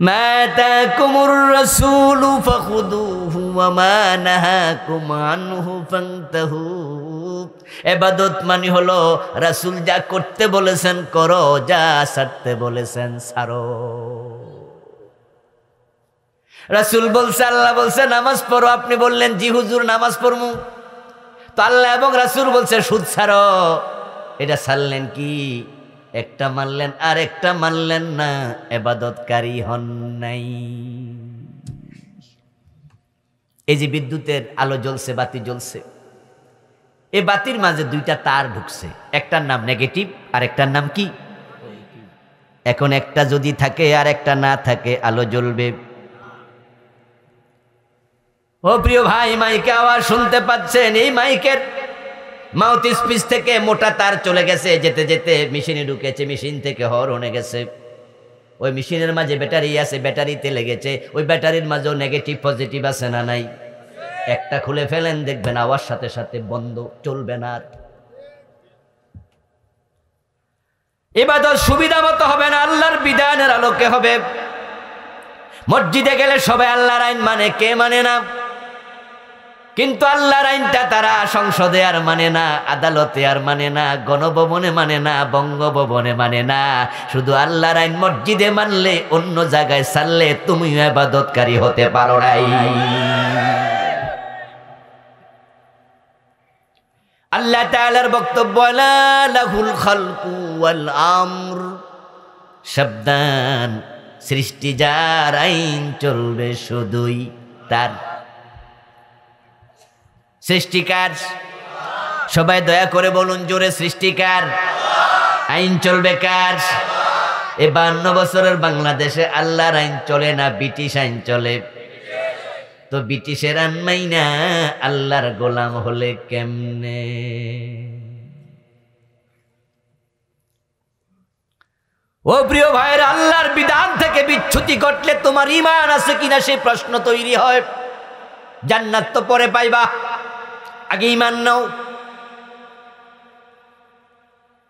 মা আতাকুমুর রাসূলু ফাখুযুহু ওয়া মা নাহাকুম আনহু ফান্তাহু। ইবাদত মানে হলো রাসূল যা করতে বলেছেন করো, যা ছাড়তে বলেছেন ছাড়ো। রাসূল বলছে, আল্লাহ বলছে নামাজ পড়ো, আপনি বললেন জি হুজুর নামাজ পড়মু। তো আল্লাহ এবং রাসূল বলছে সুদ ছাড়ো, এটা ছাড়লেন কি? একটা মানলেন আর একটা মানলেন না, ইবাদতকারী হন নাই। এই যে বিদ্যুতের আলো জ্বলছে, বাতি জ্বলছে, এই বাতির মাঝে 2টা তার ঢুকছে, একটার নাম নেগেটিভ আর একটার নাম কি? এখন একটা যদি থাকে আর একটা না থাকে, আলো জ্বলবে? ও প্রিয় ভাই, মাইকে আওয়াজ শুনতে পাচ্ছেন? এই মাইকের মাউথ স্পিচ থেকে মোটা তার চলে গেছে, যেতে যেতে মেশিনে ঢুকেছে, মেশিন থেকে হর্নে গেছে। ওই মেশিনের মাঝে ব্যাটারি আছে, ব্যাটারিতে লেগেছে। ওই ব্যাটারির মাঝেও নেগেটিভ পজিটিভ আছে না নাই? একটা খুলে ফেলেন, দেখবেন আওয়াজ সাথে সাথে বন্ধ, চলবে না। আর ইবাদত সুবিধা মতো হবে না, আল্লাহর বিধানের আলোকে হবে। মসজিদে গেলে সবাই আল্লাহর আইন মানে, কে মানে না? কিন্তু আল্লাহর আইনটা তারা সংসদে আর মানে না, আদালতে আর মানে না, গণভবনে মানে না, বঙ্গভবনে মানে না। শুধু আল্লাহর আইন মসজিদে মানলে, অন্য জায়গায় ছাড়লে তুমিও ইবাদতকারী হতে পারো নাই। আল্লাহ তাআলার বক্তব্য, লা লাহুল খালকু ওয়াল আমর, সাবধান, সৃষ্টি যার, আইন চলবে শুধুই তার। সৃষ্টিকার সবাই দয়া করে বলুন জোরে, সৃষ্টিকার। আইন চলবে কার? এই 52 বছরের বাংলাদেশে আল্লাহর আইন চলে না, ব্রিটিশ আইন চলে। তো ব্রিটিশের আইন মাইনা আল্লাহর গোলাম হলে কেমনে? ও প্রিয় ভাইয়ের, আল্লাহর বিধান থেকে বিচ্যুতি ঘটলে তোমার ঈমান আছে কিনা সেই প্রশ্ন তৈরি হয়। জান্নাত তো পরে পাইবা, আগে ঈমান নাও।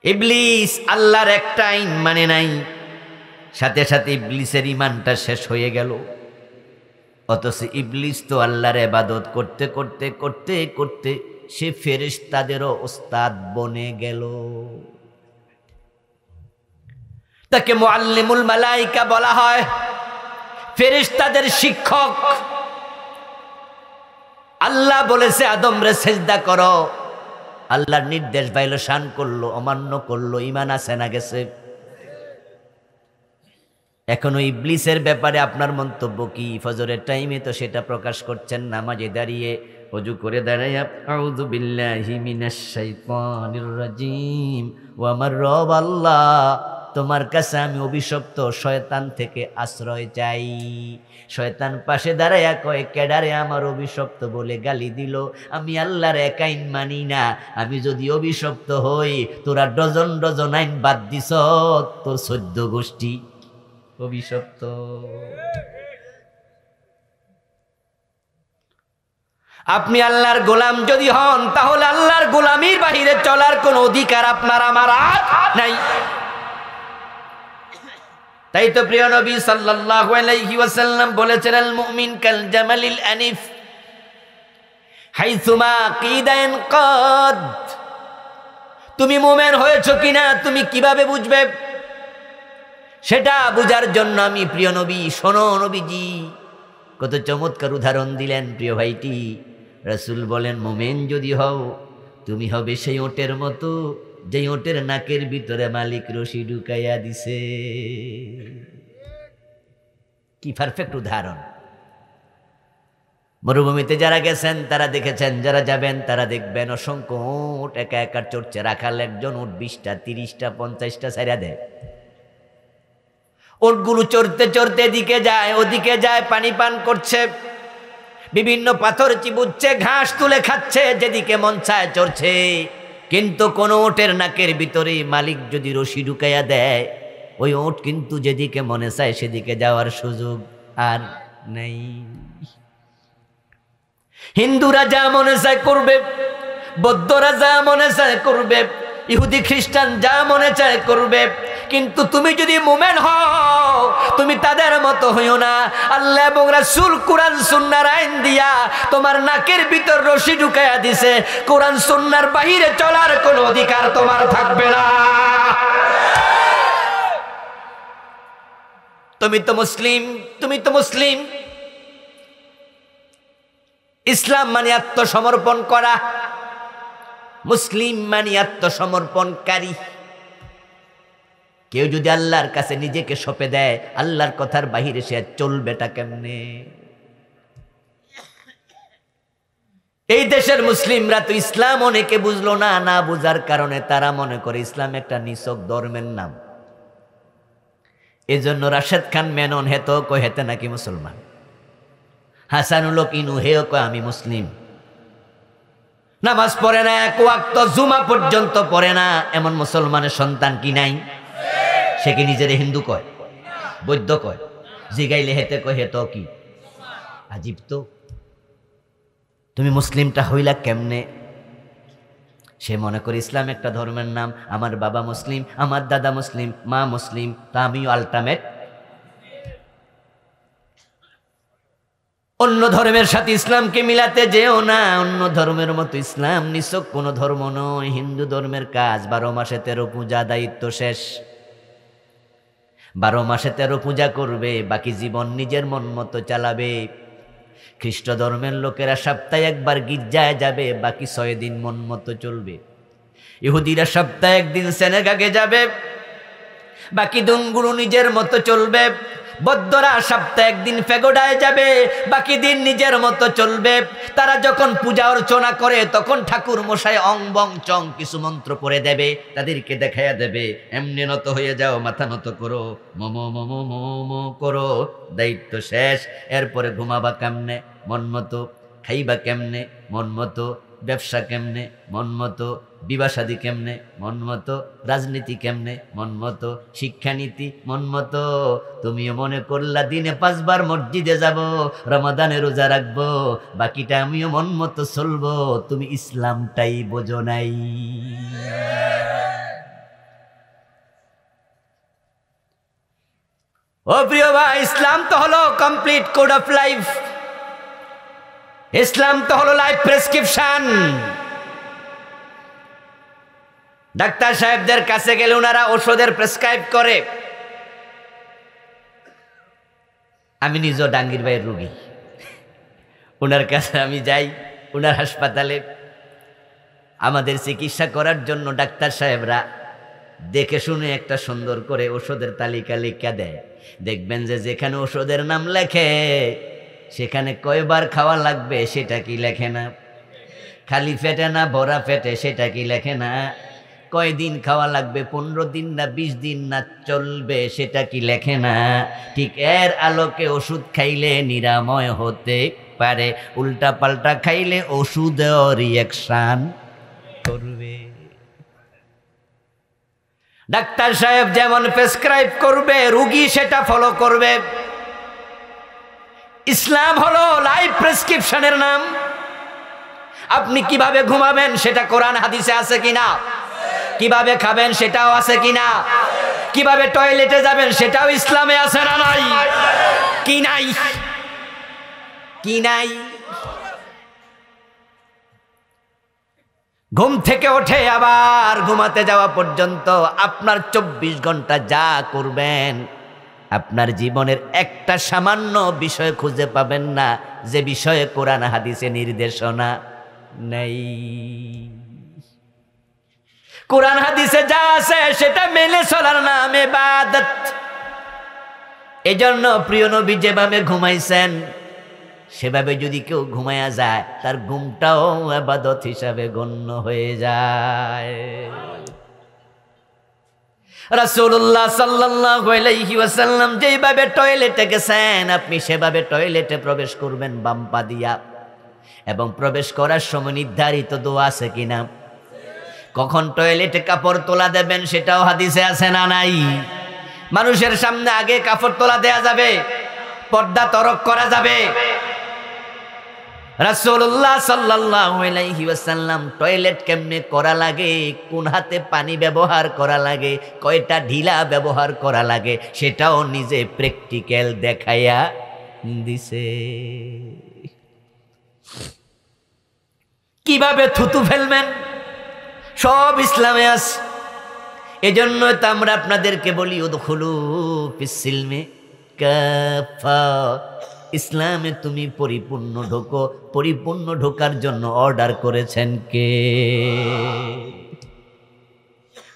ইবলিস আল্লাহর একটা আইন মানে নাই, সাথে সাথে ইবলিসের ঈমানটা শেষ হয়ে গেল। অথচ ইবলিস তো আল্লাহর ইবাদত করতে করতে করতে করতে সে ফেরেশতাদেরও ওস্তাদ বনে গেল। তাকে মুআল্লিমুল মালায়েকা বলা হয়, ফেরেশতাদের শিক্ষক। আল্লাহ বলেছে আদম রে সেজদা করো, আল্লাহর নির্দেশ পাইল, শান করলো, অমান্য করলো, ঈমান আছে না গেছে? এখন ওই ইবলিসের ব্যাপারে আপনার মন্তব্য কি? ফজরের টাইমে তো সেটা প্রকাশ করছেন, নামাজে দাঁড়িয়ে ওযু করে দাঁড়াইয়া আউযু বিল্লাহি মিনাশ শাইতানির রাজিম, ও আমার রব আল্লাহ, তোমার কাছে আমি অভিশপ্ত শয়তান থেকে আশ্রয় চাই। শয়তান পাশে দাঁড়াইয়া কয়, কেডারে আমার অভিশপ্ত বলে গালি দিল? আমি আল্লাহর এক আইন মানি না, আমি যদি অভিশপ্ত হই, তোরা ডজন ডজন আইন বাদ দিছ, তোর 14 গোষ্ঠী অভিশপ্ত। আপনি আল্লাহর গোলাম যদি হন, তাহলে আল্লাহর গোলামির বাহিরে চলার কোন অধিকার আপনার আমার আর নাই। তাই তো প্রিয় নবী সাল্লাল্লাহু আলাইহি ওয়াসাল্লাম বলেছেন, আল মুমিন কাল জামালিল আনিফ হাইসুমা কিদান কদ। তুমি মুমিন হয়েছো কিনা তুমি কিভাবে বুঝবে? সেটা বুঝার জন্য আমি প্রিয় নবী, শোনো নবীজি কত চমৎকার উদাহরণ দিলেন প্রিয় ভাইটি। রাসূল বলেন, মুমিন যদি হও, তুমি হবে সেই ওটের মতো, যে ওটের নাকের ভিতরে মালিক রশি ঢুকাইয়া দিছে। কি পারফেক্ট উদাহরণ! মরুভূমিতে যারা গেছেন তারা দেখেছেন, যারা যাবেন তারা দেখবেন, অসংখ্য উট একা একা চড়ছে। রাখাল একজন উট 20টা 30টা 50টা ছাইরা দেয়। উটগুলো চড়তে চড়তে এদিকে যায় ওদিকে যায়, পানি পান করছে, বিভিন্ন পাথর চিবুচ্ছে, ঘাস তুলে খাচ্ছে, যেদিকে মন চায় চড়ছে। কিন্তু কোন উটের নাকের ভিতরে মালিক যদি রশি ঢুকাইয়া দেয়, ওই উট কিন্তু যেদিকে মনে চায় সেদিকে যাওয়ার সুযোগ আর নেই। হিন্দুরা যা মনে চায় করবে, বৌদ্ধরা যা মনে চায় করবে, ইহুদি খ্রিস্টান যা মনে চায় করবে। কিন্তু তুমি যদি মুমিন হও, তুমি তাদের মতো হইও না। আল্লাহ এবং রাসূল কোরআন সুন্নাহর আইন দিয়া তোমার নাকের ভিতর রশি ঢুকাইয়া দিছে। কোরআন সুন্নাহর বাহিরে চলার কোনো অধিকার তোমার থাকবে না। তুমি তো মুসলিম, তুমি তো মুসলিম। ইসলাম মানে আত্মসমর্পণ করা, মুসলিম মানে আত্মসমর্পণকারী। কেউ যদি আল্লাহর কাছে নিজেকে সঁপে দেয়, আল্লাহর কথার বাহিরে সে চলবেটা কেমনে? এই দেশের মুসলিমরা তো ইসলাম অনেকে বুঝলো না, না বুঝার কারণে তারা মনে করে ইসলাম একটা নিছক ধর্মের নাম। এজন্য রাশেদ খান মেনন হেতো হেতে নাকি মুসলমান। হাসানুল কিনু, হেও কয় আমি মুসলিম। নামাজ পড়ে না, এক ওয়াক্ত জুমা পর্যন্ত পড়ে না, এমন মুসলমানের সন্তান কি নাই? সে কি নিজের হিন্দু কয়, বৌদ্ধ কয়? জিগাইলে হেতে কয় হেত কি? আজীব তো। তুমি মুসলিমটা হইলা কেমনে? সে মনে করে ইসলাম একটা ধর্মের নাম, আমার বাবা মুসলিম, আমার দাদা মুসলিম, মা মুসলিম, তা আমিও আলটিমেট। অন্য ধর্মের সাথে ইসলামকে মিলাতে যেও না। অন্য ধর্মের মতো ইসলাম নিছক কোনো ধর্ম নয়। হিন্দু ধর্মের কাজ 12 মাসে 13 পূজা, দায়িত্ব শেষ। 12 মাসে 13 পূজা করবে, বাকি জীবন নিজের মন মতো চালাবে। খ্রিস্ট ধর্মের লোকেরা সপ্তাহে একবার গির্জায় যাবে, বাকি 6 দিন মন মতো চলবে। ইহুদিরা সপ্তাহে একদিন সিনেগাগে যাবে, বাকি দিনগুলো নিজের মতো চলবে। বৌদ্ধরা সপ্তাহে একদিন ফেগোডায় যাবে, বাকি দিন নিজের মতো চলবে। তারা যখন পূজা অর্চনা করে তখন ঠাকুর মশাই অং বং চং কিছু মন্ত্র পড়ে দেবে, তাদেরকে দেখাইয়া দেবে এমনি নত হয়ে যাও, মাথা নত করো, মম মম মম করো, দায়িত্ব শেষ। এরপরে ঘুমাবা কেমনে? মন মতো। খাইবা কেমনে? মন মতো। ব্যবসা কেমনে? মন মতো। বিবাহ শাদী কেমনে? মন মতো। রাজনীতি কেমনে? মন মতো। শিক্ষানীতি মন মতো। তুমিও মনে করলা দিনে 5 বার মসজিদে যাব, রমাদানে রোজা রাখবো, বাকিটা আমিও মন মতো চলবো। তুমি ইসলামটাই বোঝো নাই। ও প্রিয় ভাই, ইসলাম তো হলো কমপ্লিট কোড অফ লাইফ। ইসলাম তো হলো লাইফ প্রেসক্রিপশন। ডাক্তার সাহেবদের কাছে গেলে ওনারা ওষুধের প্রেসক্রাইব করে। আমি নিজেও ডাঙ্গির ভাইয়ের রোগী, ওনার কাছে আমি যাই। ওনার হাসপাতালে আমাদের চিকিৎসা করার জন্য ডাক্তার সাহেবরা দেখে শুনে একটা সুন্দর করে ওষুধের তালিকা লিখে দেয়। দেখবেন যে যেখানে ওষুধের নাম লেখে সেখানে কয়বার খাওয়া লাগবে সেটা কি লেখে না। খালি পেটে না ভরা পেটে সেটা কি লেখে না। কয়দিন খাওয়া লাগবে, 15 দিন না 20 দিন না চলবে সেটা কি লেখে না। ঠিক এর আলোকে ওষুধ খাইলে নিরাময় হতে পারে, উল্টা পাল্টা খাইলে ওষুধেও রিয়াকশন করবে। ডাক্তার সাহেব যেমন প্রেসক্রাইব করবে, রোগী সেটা ফলো করবে। ইসলাম হলো লাইফ প্রেসক্রিপশনের নাম। আপনি কিভাবে ঘুমাবেন সেটা কোরআন হাদিসে আছে কিনা, কিভাবে খাবেন সেটাও আছে কিনা, কিভাবে টয়লেটে যাবেন সেটাও ইসলামে আছে না নাই? কি নাই? কি নাই? ঘুম থেকে ওঠে আবার ঘুমাতে যাওয়া পর্যন্ত আপনার 24 ঘন্টা যা করবেন, আপনার জীবনের একটা সামান্য বিষয় খুঁজে পাবেন না যে বিষয়ে কোরআন হাদিসে নির্দেশনা নেই। কোরআন হাদিসে যা আছে সেটা মেনে চলার নাম ইবাদত। এজন্য প্রিয় নবী যেভাবে ঘুমাইছেন সেভাবে যদি কেউ ঘুমায়া যায় তার ঘুমটাও ইবাদত হিসাবে গণ্য হয়ে যায়। রাসূলুল্লাহ সাল্লাল্লাহু আলাইহি ওয়াসাল্লাম যেভাবে টয়লেটে গেছেন আপনি সেভাবে টয়লেটে প্রবেশ করবেন বাম পা দিয়া, এবং প্রবেশ করার সময় নির্ধারিত দোয়া আছে কিনা, কখন টয়লেটে কাপড় তোলা দেবেন সেটাও হাদিসে আছে না নাই? মানুষের সামনে আগে কাপড় তোলা দেয়া যাবে, পর্দা তরক করা যাবে। রাসূলুল্লাহ সাল্লাল্লাহু আলাইহি ওয়াসাল্লাম টয়লেট কেমনে করা লাগে, কোন হাতে পানি ব্যবহার করা লাগে, কয়টা ঢিলা ব্যবহার করা লাগে সেটাও নিজে প্র্যাকটিক্যাল দেখাইয়া দিছে। কিভাবে থুতু ফেলবেন সব ইসলামে আছে। এজন্য তো আমরা আপনাদেরকে বলি উদখুলু ফিস-সিলমি কাফা, ইসলামে তুমি পরিপূর্ণ ঢোকো। পরিপূর্ণ ঢোকার জন্য অর্ডার করেছেন কে?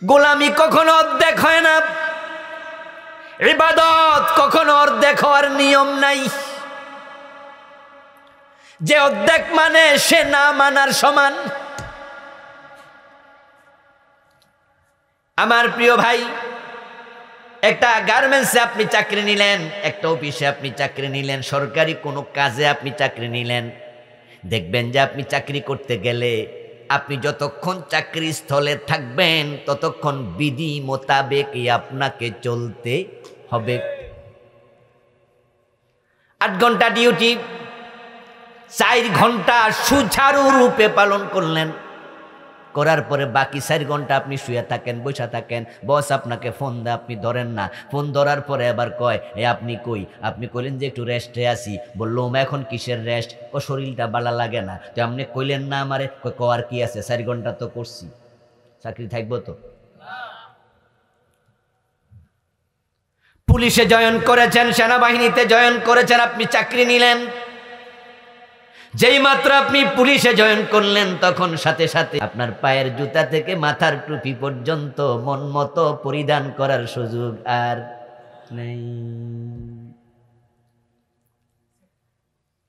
গোলামি কখনো অর্ধেক হয় না, ইবাদত কখনো অর্ধেক হওয়ার নিয়ম নাই। যে অর্ধেক মানে সে না মানার সমান। আমার প্রিয় ভাই, একটা গার্মেন্টসে আপনি চাকরি নিলেন, একটা অফিসে আপনি চাকরি নিলেন, সরকারি কোনো কাজে আপনি চাকরি নিলেন। দেখবেন যে আপনি চাকরি করতে গেলে আপনি যতক্ষণ চাকরি স্থলে থাকবেন ততক্ষণ বিধি মোতাবেকই আপনাকে চলতে হবে। 8 ঘন্টা ডিউটি 4 ঘন্টা সুচারু রূপে পালন করলেন, করার পরে বাকি 4 ঘন্টা আপনি শুয়ে থাকেন, বসে থাকেন, বস আপনাকে ফোন দেয়, আপনি ধরেন না, ফোন ধরার পরে আবার কয় আপনি কই, আপনি কইলেন যে একটু রেস্টে আসি, বললাম এখন কিসের রেস্ট, শরীরটা ভালো লাগে না, তো আপনি কইলেন না আমারে, কওয়ার কি আছে, 4 ঘন্টা তো করছি, চাকরি থাকবো তো? পুলিশে জয়েন করেছেন, সেনাবাহিনীতে জয়েন করেছেন, আপনি চাকরি নিলেন, যেই মাত্র আপনি পুলিশে জয়েন করলেন তখন সাথে সাথে আপনার পায়ের জুতা থেকে মাথার টুপি পর্যন্ত মন মতো পরিধান করার সুযোগ আর নেই।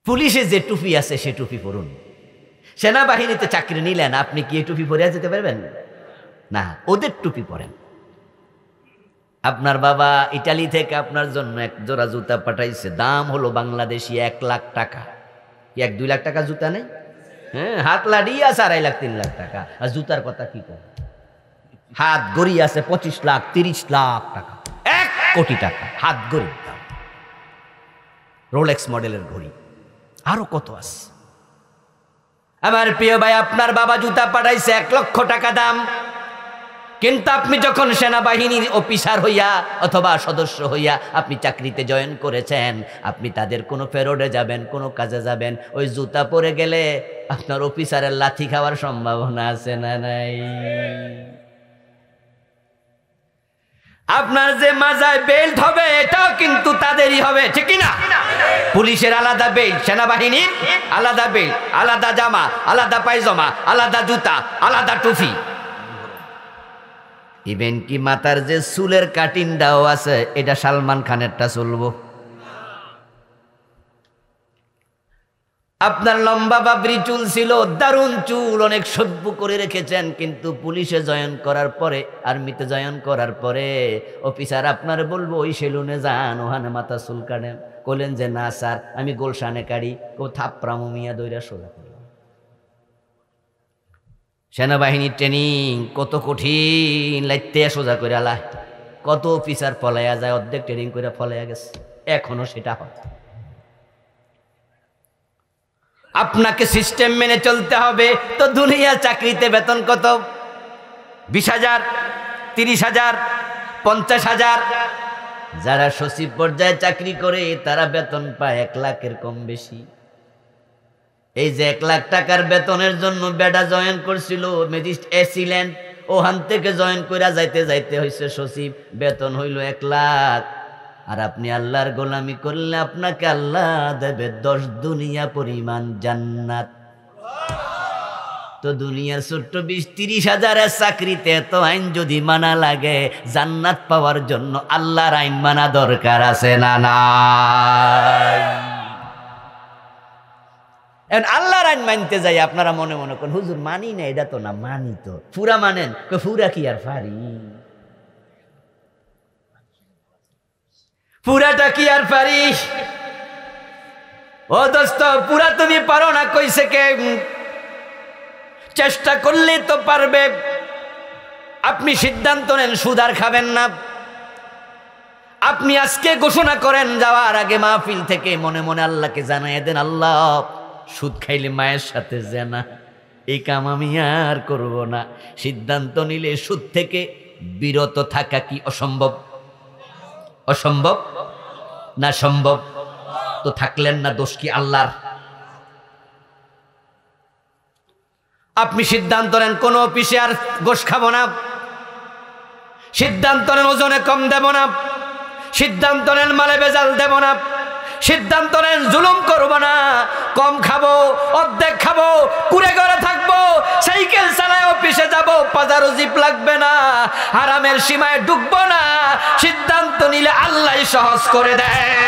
পুলিশে যে টুপি আছে সে টুপি পরুন। সেনাবাহিনীতে চাকরি নিলেন, আপনি কি এই টুপি পরে যেতে পারবেন? না, ওদের টুপি পরেন। আপনার বাবা ইটালি থেকে আপনার জন্য এক জোড়া জুতা পাঠাইছে, দাম হলো বাংলাদেশি 1 লাখ টাকা। 1-2 লাখ টাকা জুতা নেই? হ্যাঁ, হাত লাড়ি আছে 2.5 লাখ 3 লাখ টাকা, আর জুতার কথা কি কর, হাত গড়ি আছে 25 লাখ 30 লাখ টাকা, 1 কোটি টাকা হাত গড়ি, রোলেক্স মডেলের ঘড়ি, আরো কত আছে। আমার প্রিয় ভাই, আপনার বাবা জুতা পাঠাইছে 1 লক্ষ টাকা দাম, কিন্তু আপনি যখন সেনাবাহিনীর অফিসার হইয়া অথবা সদস্য হইয়া আপনি চাকরিতে জয়েন করেছেন, আপনি তাদের কোনো প্যারোডে যাবেন, কোনো কাজে যাবেন, ওই জুতা পরে গেলে আপনার অফিসারের লাথি খাওয়ার সম্ভাবনা আছে না নাই? আপনার যে মাজায় বেল্ট হবে এটাও কিন্তু তাদেরই হবে, ঠিক না? পুলিশের আলাদা বেল্ট, সেনাবাহিনীর আলাদা বেল্ট, আলাদা জামা, আলাদা পায়জামা, আলাদা জুতা, আলাদা টুপি। ইভেন কি মাথার যে চুলের কাটিংটাও আছে, এটা সালমান খানেরটা চলবো? আপনার লম্বা বাবরি চুল ছিল, দারুণ চুল, অনেক সভ্য করে রেখেছেন, কিন্তু পুলিশে জয়েন করার পরে, আর্মিতে জয়েন করার পরে অফিসার আপনার বলবো ওই সেলুনে যান, ওখানে মাথা চুল কাটেন। বললেন যে না স্যার, আমি গোলশানে কাটি, ও থাপড়ামো মিয়া দইরা সোজা করলাম। সেনাবাহিনীর ট্রেনিং কত কঠিন, লাইতে সোজা করে আলায়, কত অফিসার ফলাইয়া যায়, অর্ধেক ট্রেনিং করে ফলাইয়া গেছে, এখনো সেটা হয়। আপনাকে সিস্টেম মেনে চলতে হবে। তো দুনিয়া চাকরিতে বেতন কত? 20,000, 30,000, 50,000। যারা সচিব পর্যায়ে চাকরি করে তারা বেতন পায় 1 লাখের কম বেশি। এই যে 1 লাখ টাকার বেতনের জন্য বেডা জয়েন করছিল, ম্যাজিস্ট্রেট, ওখান থেকে জয়েন করে যাইতে যাইতে হয়েছে সচিব, বেতন হইল 1 লাখ। আর আপনি আল্লাহর গোলামি করলে আপনাকে আল্লাহ দেবে 10 দুনিয়া পরিমাণ জান্নাত। তো দুনিয়ার ছোট্ট 20-30 হাজারের চাকরিতে এত আইন যদি মানা লাগে, জান্নাত পাওয়ার জন্য আল্লাহর আইন মানা দরকার আছে না নাই? আল্লাহর আইন মানতে যাই আপনারা মনে মনে করেন হুজুর মানি না, এটা তো না, মানি তো। পুরা মানেন? পুরা কি আর পারি? পুরাটা কি আর পারি? ও দোস্ত, পুরা তুমি পারো না কইছে কে? চেষ্টা করলে তো পারবে। আপনি সিদ্ধান্ত নেন সুদ আর খাবেন না। আপনি আজকে ঘোষণা করেন, যাওয়ার আগে মাহফিল থেকে মনে মনে আল্লাহকে জানাই দেন, আল্লাহ সুদ খাইলে মায়ের সাথে জেনা, এই কাম আমি আর করব না। সিদ্ধান্ত নিলে সুদ থেকে বিরত থাকা কি অসম্ভব? অসম্ভব না সম্ভব? তো থাকলেন না, দোষ কি আল্লাহর? আপনি সিদ্ধান্ত নেন কোন অফিসে আর গোশ খাবো না, সিদ্ধান্ত নেন ওজনে কম দেব না, সিদ্ধান্ত নেন মালে বেজাল দেব না, সিদ্ধান্ত নেন জুলুম করবো না, কম খাবো, অর্ধেক খাবো, কুড়ে ঘরে থাকবো, সাইকেল চালায় অফিসে যাবো, বাজারও জিপ লাগবে না, হারামের সীমায় ঢুকবো না। সিদ্ধান্ত নিলে আল্লাহ সহজ করে দেয়।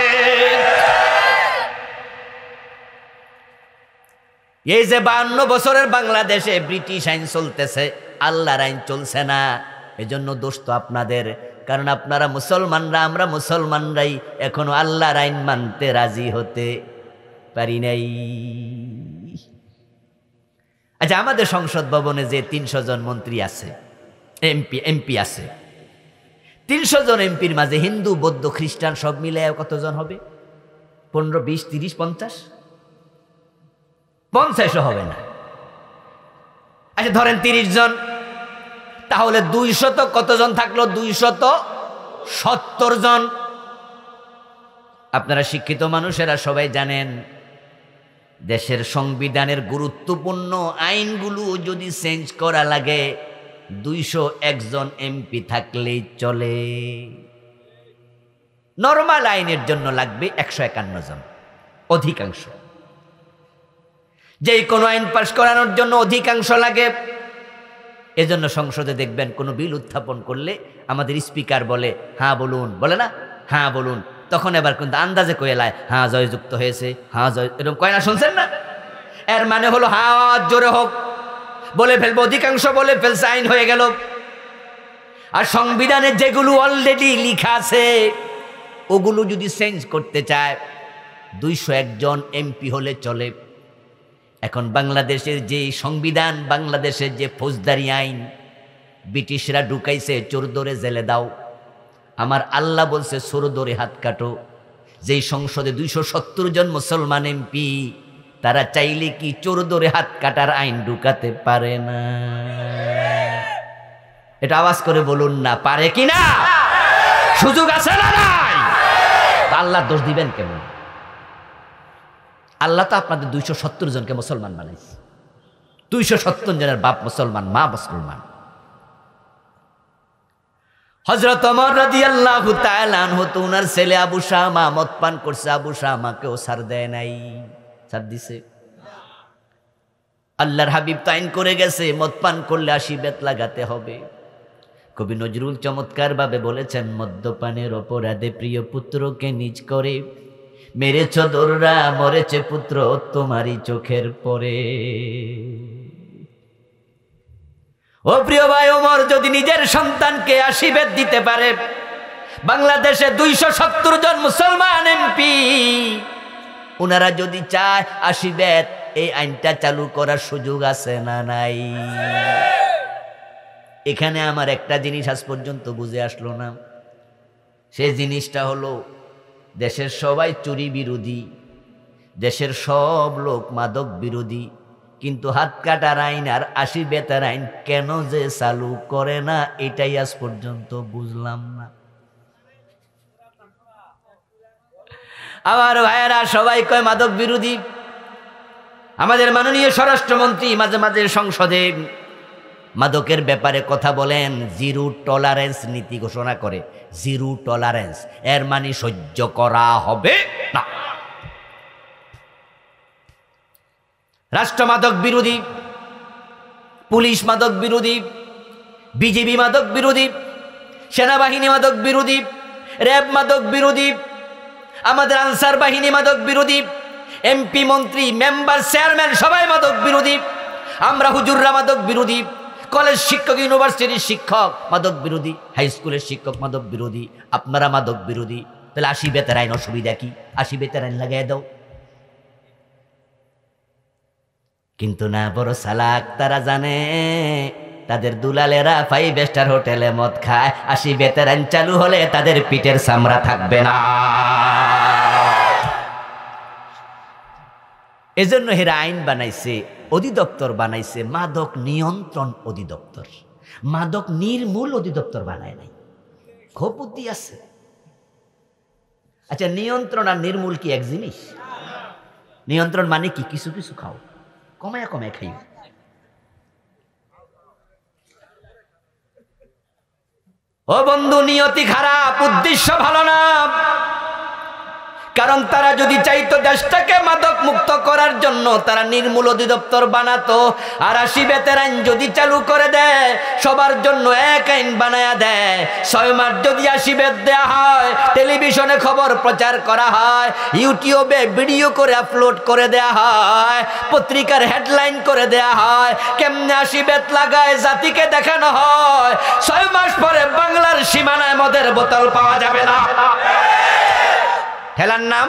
এই যে 52 বছরের বাংলাদেশে ব্রিটিশ আইন চলতেছে, আল্লাহর আইন চলছে না, এজন্য দোষ তো আপনাদের। কারণ আপনারা মুসলমানরা, আমরা মুসলমানরাই এখনো আল্লাহর আইন মানতে রাজি হতে পারি নাই। আচ্ছা, আমাদের সংসদ ভবনে যে 300 জন মন্ত্রী আছে, এমপি আছে, 300 জন এমপির মাঝে হিন্দু, বৌদ্ধ, খ্রিস্টান সব মিলে কতজন হবে? 15, 20, 30, 50? 50ও হবে না। আচ্ছা ধরেন 30 জন, তাহলে 200 কতজন থাকলো? 270 জন। আপনারা শিক্ষিত মানুষেরা সবাই জানেন, দেশের সংবিধানের গুরুত্বপূর্ণ আইনগুলো যদি চেঞ্জ করা লাগে 201 জন এমপি থাকলেই চলে। নরমাল আইনের জন্য লাগবে 151 জন, অধিকাংশ। যে কোনো আইন পাশ করানোর জন্য অধিকাংশ লাগে। এজন্য সংসদে দেখবেন কোনো বিল উত্থাপন করলে আমাদের স্পিকার বলে হ্যাঁ বলুন, বলে না হ্যাঁ বলুন, তখন এবার কিন্তু আন্দাজে কয়ে লায় হ্যাঁ জয়যুক্ত হয়েছে, হ্যাঁ জয়, এরকম কয় না, শুনছেন না? এর মানে হলো হ্যাঁ জোরে হোক, বলে ফেলবো, অধিকাংশ বলে ফেলছে, আইন হয়ে গেল। আর সংবিধানে যেগুলো অলরেডি লেখা আছে ওগুলো যদি চেঞ্জ করতে চায় 201 জন এমপি হলে চলে। এখন বাংলাদেশের যে সংবিধান, বাংলাদেশের যে ফৌজদারি আইন ব্রিটিশরা ঢুকাইছে, চোর ধরে জেলে দাও। আমার আল্লাহ বলছে চোর ধরে হাত কাটো। যেই সংসদে 270 জন মুসলমান এমপি, তারা চাইলে কি চোর ধরে হাত কাটার আইন ঢুকাতে পারে না? এটা আওয়াজ করে বলুন না, পারে কি না? সুযোগ আছে না নাই? আল্লাহ দোষ দিবেন কেমন? আল্লাহ তো আপনাদের 270 জনকে মুসলমান বানাইছে। 270 জনের বাপ মুসলমান, মা মুসলমান। হযরত ওমর রাদিয়াল্লাহু তাআলা আনহু তো উনার ছেলে আবু শামা মদ পান করছে, আবু শামাকেও ছাড় দেয় নাই, ছাড় দিছে। আল্লাহর হাবিব তাইন করে গেছে মদ পান করলে 80 বেত লাগাতে হবে। কবি নজরুল চমৎকার ভাবে বলেছেন, মদ্যপানের অপরাধে প্রিয় পুত্রকে নিজ করে মেরেছ দোররা, মরেছে পুত্র তোমারই চোখের পরে। ও প্রিয় ভাই, ওমর যদি নিজের সন্তানকে 80 বেত দিতে পারে, বাংলাদেশে 270 জন মুসলমান এমপি ওনারা যদি চায় 80 বেত, এই আইনটা চালু করার সুযোগ আছে না নাই? এখানে আমার একটা জিনিস আজ পর্যন্ত বুঝে আসলো না। সেই জিনিসটা হলো, দেশের সবাই চুরি বিরোধী, দেশের সব লোক মাদক বিরোধী, কিন্তু হাত কাটার আইন আর 80 বেতের আইন কেন যে চালু করে না, এটাই আজ পর্যন্ত বুঝলাম না। আমার ভাইয়েরা সবাই কয় মাদক বিরোধী। আমাদের মাননীয় স্বরাষ্ট্রমন্ত্রী মাঝে মাঝে সংসদে মাদকের ব্যাপারে কথা বলেন, জিরো টলারেন্স নীতি ঘোষণা করে। জিরো টলারেন্স এর মানে সহ্য করা হবে না। রাষ্ট্র মাদক বিরোধী, পুলিশ মাদক বিরোধী, বিজিবি মাদক বিরোধী, সেনাবাহিনী মাদক বিরোধী, র্যাব মাদক বিরোধী, আমাদের আনসার বাহিনী মাদক বিরোধী, এমপি মন্ত্রী মেম্বার চেয়ারম্যান সবাই মাদক বিরোধী, আমরা হুজুররা মাদক বিরোধী, কলেজ শিক্ষক, ইউনিভার্সিটির শিক্ষক মাদক বিরোধী, হাই স্কুলের শিক্ষক মাদক বিরোধী, আপনারা মাদক বিরোধী। তাহলে 80 বেতের আইন অসুবিধা কি? 80 বেতের আইন লাগাই দাও। কিন্তু না, বড় চালাক, তারা জানে তাদের দুলালেরা 5 স্টার হোটেলে মদ খায়, 80 বেতের আইন চালু হলে তাদের পিঠের চামড়া থাকবে না। এজন্য হেরা আইন বানাইছে, অধিদপ্তর বানাইছে, মাদক নিয়ন্ত্রণ অধিদপ্তর। মাদক নির্মূল অধিদপ্তর বানায় নাই। খুব বুদ্ধি আছে। আচ্ছা, নিয়ন্ত্রণ আর নির্মূল কি এক জিনিস? নিয়ন্ত্রণ মানে কি? কিছু কিছু খাও, কমায় কমায় খাই। ও বন্ধু, নিয়তি খারাপ, উদ্দেশ্য ভালো না। কারণ তারা যদি চাইতো দেশটাকে মাদক মুক্ত করার জন্য তারা নির্মূল অধিদপ্তর বানাতো, আর ৮০ বেতের আইন যদি চালু করে দেয়, সবার জন্য এক আইন বানায়া দেয়, ৬ মাস যদি ৮০ বেত দেয়া হয়, টেলিভিশনে খবর প্রচার করা হয়, ইউটিউবে ভিডিও করে আপলোড করে দেয়া হয়, পত্রিকার হেডলাইন করে দেয়া হয়, কেমনে ৮০ বেত লাগায় জাতিকে দেখানো হয়, ৬ মাস পরে বাংলার সীমানায় মদের বোতল পাওয়া যাবে না। ঠেলার নাম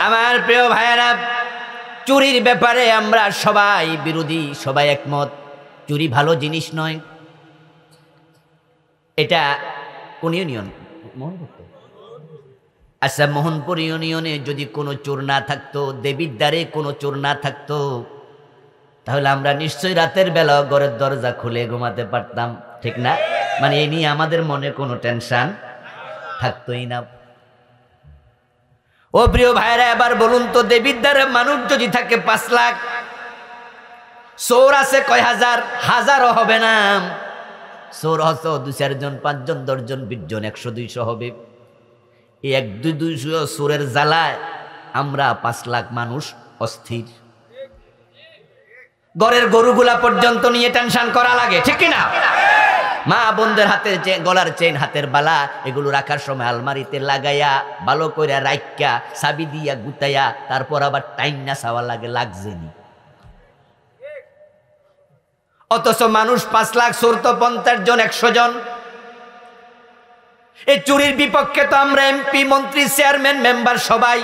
আমার প্রিয় ভাইয়েরা, চুরির ব্যাপারে আমরা সবাই বিরোধী, সবাই একমত। চুরি ভালো জিনিস নয়। এটা কোন ইউনিয়ন? আচ্ছা, মোহনপুর ইউনিয়নে যদি কোনো চোর না থাকতো, দেবীর দ্বারে কোনো চোর না থাকতো, তাহলে আমরা নিশ্চয়ই রাতের বেলা ঘরের দরজা খুলে ঘুমাতে পারতাম, ঠিক না? মানে এই নিয়ে আমাদের মনে কোনো টেনশন থাকতোই না। ও প্রিয় ভাইরা, এবার বলুন তো, দেবীর দ্বারে মানুষ যদি থাকে ৫ লাখ, চোর আছে কয় হাজার? হাজারও হবে না। চোর হতো ২-৪ জন, ৫ জন, ১০ জন, ২০ জন, ১০০-২০০ হবে। এই ১-২-২০০ চোরের জ্বালায় আমরা ৫ লাখ মানুষ অস্থির। ঘরের গরুগুলা পর্যন্ত নিয়ে টেনশন করা লাগে, ঠিক কিনা? মা বোনদের হাতের গলার চেন, হাতের বালা, এগুলো রাখার সময় আলমারিতে লাগাইয়া ভালো করে রাইকা চাবি দিয়া গুতাইয়া তারপর আবার টাইম না চাওয়া লাগে, লাগছে নি। অথচ মানুষ ৫ লাখ, চোর তো ৫০ জন, ১০০ জন। এই চুরির বিপক্ষে তো আমরা এমপি, মন্ত্রী, চেয়ারম্যান, মেম্বার সবাই।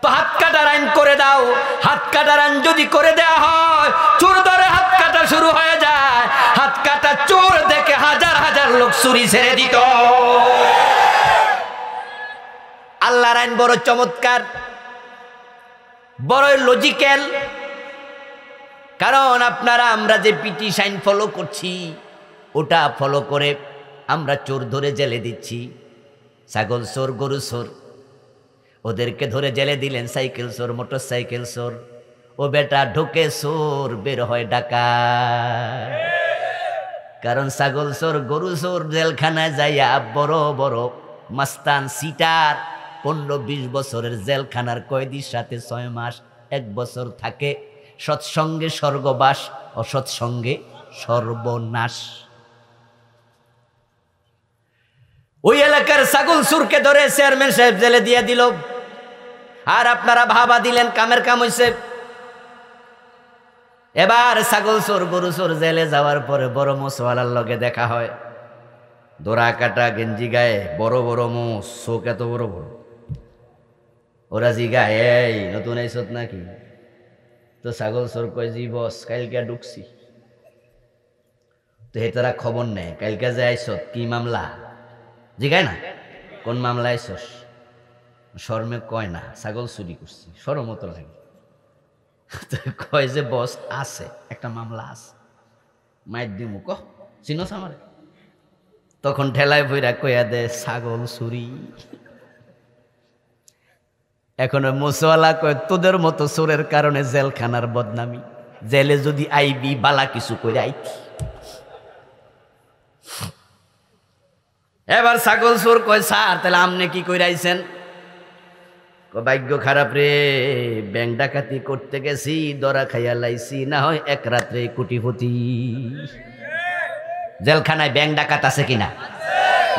তো হাত কাটার আইন করে দাও। হাত কাটার আইন যদি করে দেওয়া হয়, চোর ধরে হাত কাটা শুরু হয়ে যায়। হাত কাটা চোর দেখে হাজার হাজার লোক চুরি ছেড়ে দিত। আল্লাহর আইন বড় চমৎকার, বড় লজিক্যাল। কারণ আমরা যে পিটি সাইন ফলো করছি, ওটা ফলো করে আমরা চোর ধরে জেলে দিচ্ছি। ছাগল চোর, গরু চোর, ওদেরকে ধরে জেলে দিলেন। সাইকেল চোর, মোটর সাইকেল চোর, ও বেটা ঢোকে চোর, বের হয় ডাকাত। কারণ ছাগল চোর, গরু চোর জেলখানায় যাইয়া বড় বড় মাস্তান, সিটার ১৫-২০ বছরের জেলখানার কয়েদির সাথে ৬ মাস, ১ বছর থাকে। সৎসঙ্গে স্বর্গবাস, অসৎসঙ্গে সর্বনাশ। ওই এলাকার ছাগল চোরকে ধরে চেয়ারম্যান সাহেব জেলে দিয়ে দিল। আর আপনারা ভাবা দিলেন কামের কাম হইছে। এবার ছাগল চোর, গরু চোর জেলে যাওয়ার পরে বড় মোষওয়ালার লগে দেখা হয়। দোরা কাটা গেঞ্জি গায়ে, বড় বড় মোষ, চোখ এত বড় বড়। ওরা জিগায়, এই নতুন আইছত নাকি? তো ছাগল চোর কয়, জি বস, কালকে ঢুকছি। তো হে তারা খবর নেয়, কালকে যে আইছত, কি মামলা? জিগায় না, কোন মামলা আইসস? শর্মে কয় না, ছাগল চুরি করছি। শরম তো লাগে। কয় যে বস, আছে একটা মামলা আছে, মাইর দিমু, কহ চিনস আমারে? তখন ঠেলায় বইরা কইয়া দে, ছাগল চুরি। এখন মোষওয়ালা কয়, তোদের মতো চোরের কারণে জেলখানার বদনামি। জেলে যদি আইবি, বালা কিছু কইরা আইতি। এবার ছাগল চোর কয়, স্যার তাহলে আমনে কি কইরা আইছেন? ভাগ্য খারাপ রে, ব্যাংক ডাকাতি করতে গেছি, দরা খাইয়া লাইছি, না হয় ১ রাত্রে কোটিপতি। জেলখানায় ব্যাংক ডাকাত আছে কিনা?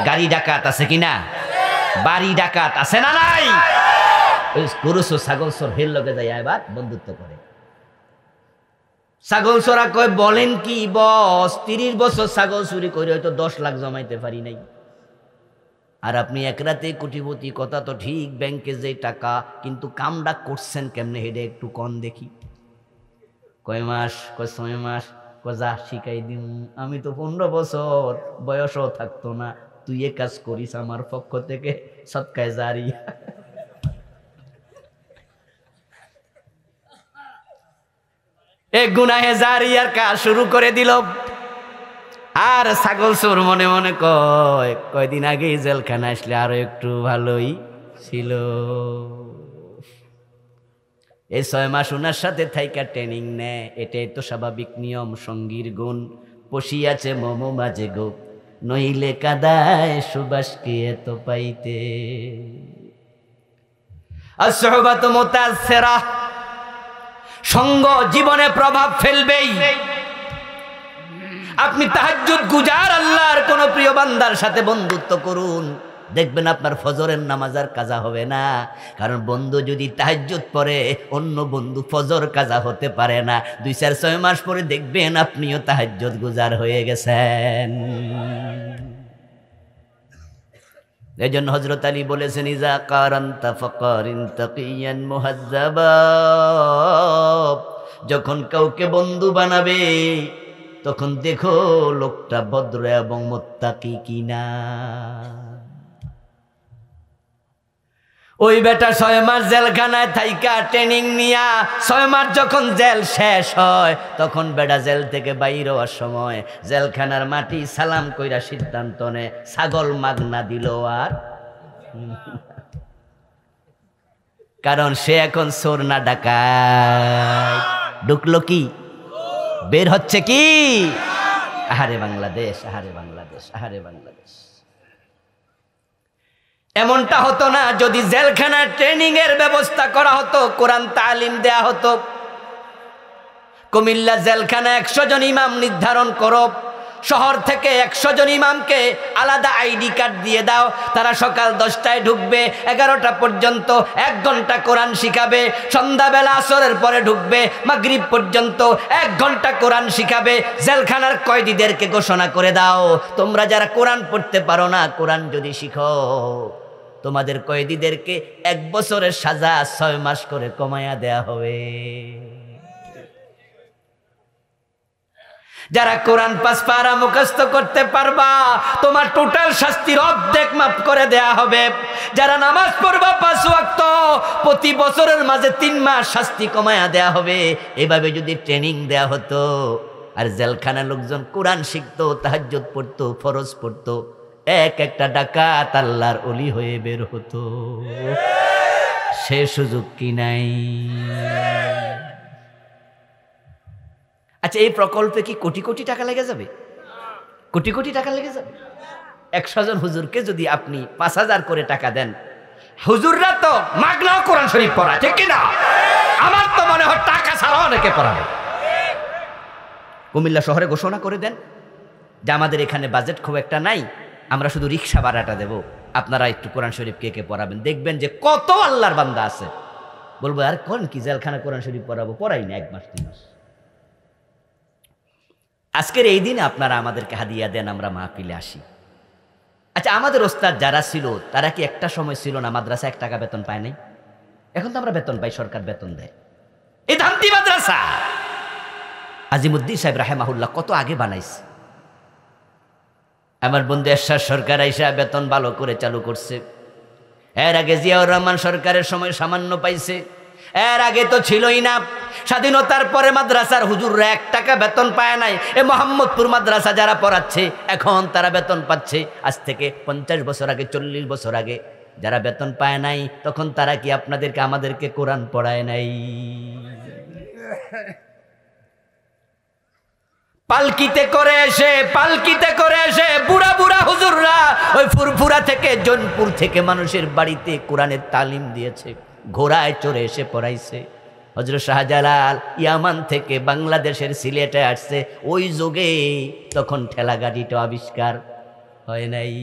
গাড়ি ডাকাত আছে কিনা? বাড়ি ডাকাত আছে না নাই? গরু চোর, ছাগল চোর হের লগে যাই এবার বন্ধুত্ব করে। ছাগল চোরা কয়, বলেন কি বস, ৩০ বছর ছাগল চুরি করে হয়তো ১০ লাখ জমাইতে পারি নাই। আর আপনি ১ রাতে কোটিপতি, কথা তো ঠিক, ব্যাংকে যে টাকা, কিন্তু কামডা করছেন কেমনে, হেডে একটু কম দেখি। কয় মাস? কয় ৬ মাস। কয় যা শিখাই দিম, আমি তো ১৫ বছর বয়সও থাকতো না, তুই এ কাজ করিস, আমার পক্ষ থেকে সৎকায় জারি। এ গুনাহে জারিয়ার কাজ শুরু করে দিল। আর ছাগল চোর মনে মনে কয়, কয়দিন আগেই জেলখানা আসলে আরো একটু ভালোই ছিল। এই 6 মাস ওনার সাথে থাইকা ট্রেনিং নেয়, এটাই তো স্বাভাবিক নিয়ম। সঙ্গীর গুণ পশিয়াছে মম মাঝে গো, নইলে কাদায় সুবাস কি এত পাইতে। আসহাবাত মুতাসসিরা, সঙ্গ জীবনে প্রভাব ফেলবেই। আপনি তাহাজ্জুদ গুজার আল্লাহর কোন প্রিয় বান্দার সাথে বন্ধুত্ব করুন, দেখবেন আপনার ফজরের নামাজ আর কাজা হবে না। কারণ বন্ধু যদি তাহাজ্জুদ পড়ে, অন্য বন্ধু ফজর কাজা হতে পারে না। 2-4-6 মাস পরে দেখবেন আপনিও তাহাজ্জুদ গুজার হয়ে গেছেন। এজন্য হযরত আলী বলেছেন, ইজা কারানতা ফাকারিন তাকিয়ান মুহাজ্জাবা, যখন কাউকে বন্ধু বানাবে তখন দেখো লোকটা ভদ্র এবং মুত্তাকি কিনা। ওই বেটা 6 মাস জেলখানায় থাইকা ট্রেনিং নিয়া 6 মাস যখন জেল শেষ হয়, তখন বেটা জেল থেকে বাইর হওয়ার সময় জেলখানার মাটি সালাম কইরা সিদ্ধান্ত নেয় ছাগল মাগনা দিল আর। কারণ সে এখন চোর না ডাকাত। ঢুকলো কি, বের হচ্ছে কি। আহারে বাংলাদেশ, আহারে বাংলাদেশ, আহারে বাংলাদেশ। এমনটা হতো না যদি জেলখানার ট্রেনিং এর ব্যবস্থা করা হতো, কোরআন তালিম দেয়া হতো। কুমিল্লা জেলখানা 100 জন ইমাম নির্ধারণ করো, শহর থেকে 100 জন ইমামকে আলাদা আইডি কার্ড দিয়ে দাও। তারা সকাল 10টায় ঢুকবে, 11টা পর্যন্ত 1 ঘন্টা কোরআন শিখাবে। সন্ধ্যাবেলা আসরের পরে ঢুকবে, মাগরিব পর্যন্ত 1 ঘন্টা কোরআন শিখাবে। জেলখানার কয়েদিদেরকে ঘোষণা করে দাও, তোমরা যারা কোরআন পড়তে পারো না, কোরআন যদি শিখো, তোমাদের কয়েদিদেরকে 1 বছরের সাজা 6 মাস করে কমায়া দেয়া হবে। যারা কোরআন 5 পারা মুখস্থ করতে পারবা, তোমার টোটাল শাস্তির অর্ধেক মাফ করে দেয়া হবে। যারা নামাজ পড়বা 5 ওয়াক্ত, প্রতি বছরের মাঝে 3 মাস শাস্তি কমায়া দেয়া হবে। এভাবে যদি ট্রেনিং দেয়া হতো, আর জেলখানা লোকজন কোরআন শিখতো, তাহাজ্জুদ পড়তো, ফরজ পড়তো, একটা ডাকাত আল্লাহর ওলি হয়ে বের হতো। সে সুযোগ কি নাই? আচ্ছা, এই প্রকল্পে কি কোটি কোটি টাকা লেগে যাবে? কোটি কোটি টাকা লেগে যাবে? 100 জন হুজুরকে যদি আপনি 5000 করে টাকা দেন, হুজুররা তো মাগনাও কোরআন শরীফ পড়া, ঠিক কিনা? আমার তো মনে হয় টাকা ছাড়া অনেকে পড়াবে। কুমিল্লা শহরে ঘোষণা করে দেন যে আমাদের এখানে বাজেট খুব একটা নাই, আমরা শুধু রিক্সা ভাড়াটা দেব, আপনারা একটু কোরআন শরীফ কে কে পড়াবেন। দেখবেন যে কত আল্লাহর বান্দা আছে বলবো, আর কোন কি জেলখানা কোরআন শরীফ পড়াবো, পড়াই না 1 মাস 2 মাস। আজকের এই দিনে আপনারা আমাদেরকে হাদিয়া দেন, আমরা মাহফিলে আসি। আচ্ছা, আমাদের ওস্তাদ যারা ছিল তারা কি একটা সময় ছিল না মাদ্রাসা 1 টাকা বেতন পায় নাই? এখন তো আমরা বেতন পাই, সরকার বেতন দেয়। এই ধামতি মাদ্রাসা আজিমুদ্দিন সাহেব রাহেমাহুল্লাহ কত আগে বানাইছে। আমার বন্ধু এরশাদ সরকার আইসা বেতন ভালো করে চালু করছে। এর আগে জিয়াউর রহমান সরকারের সময় সামান্য পাইছে, এর আগে তো ছিলই না। স্বাধীনতার পরে মাদ্রাসার হুজুররা 1 টাকা বেতন পায় নাই। এ মোহাম্মদপুর মাদ্রাসা যারা পড়াচ্ছে এখন তারা বেতন পাচ্ছে। আজ থেকে 50 বছর আগে, 40 বছর আগে যারা বেতন পায় নাই, তখন তারা কি আপনাদেরকে আমাদেরকে কোরআন পড়ায় নাই? পালকিতে করে এসে বুড়া বুড়া হুজুররা ওই ফুরফুরা থেকে, জোনপুর থেকে মানুষের বাড়িতে কোরআনের তালিম দিয়েছে, ঘোড়ায় চড়ে এসে পড়াইছে। হযরত শাহজালাল ইয়ামান থেকে বাংলাদেশের সিলেটে আসছে ওই যুগে, তখন ঠেলা গাড়িটা আবিষ্কার হয় নাই।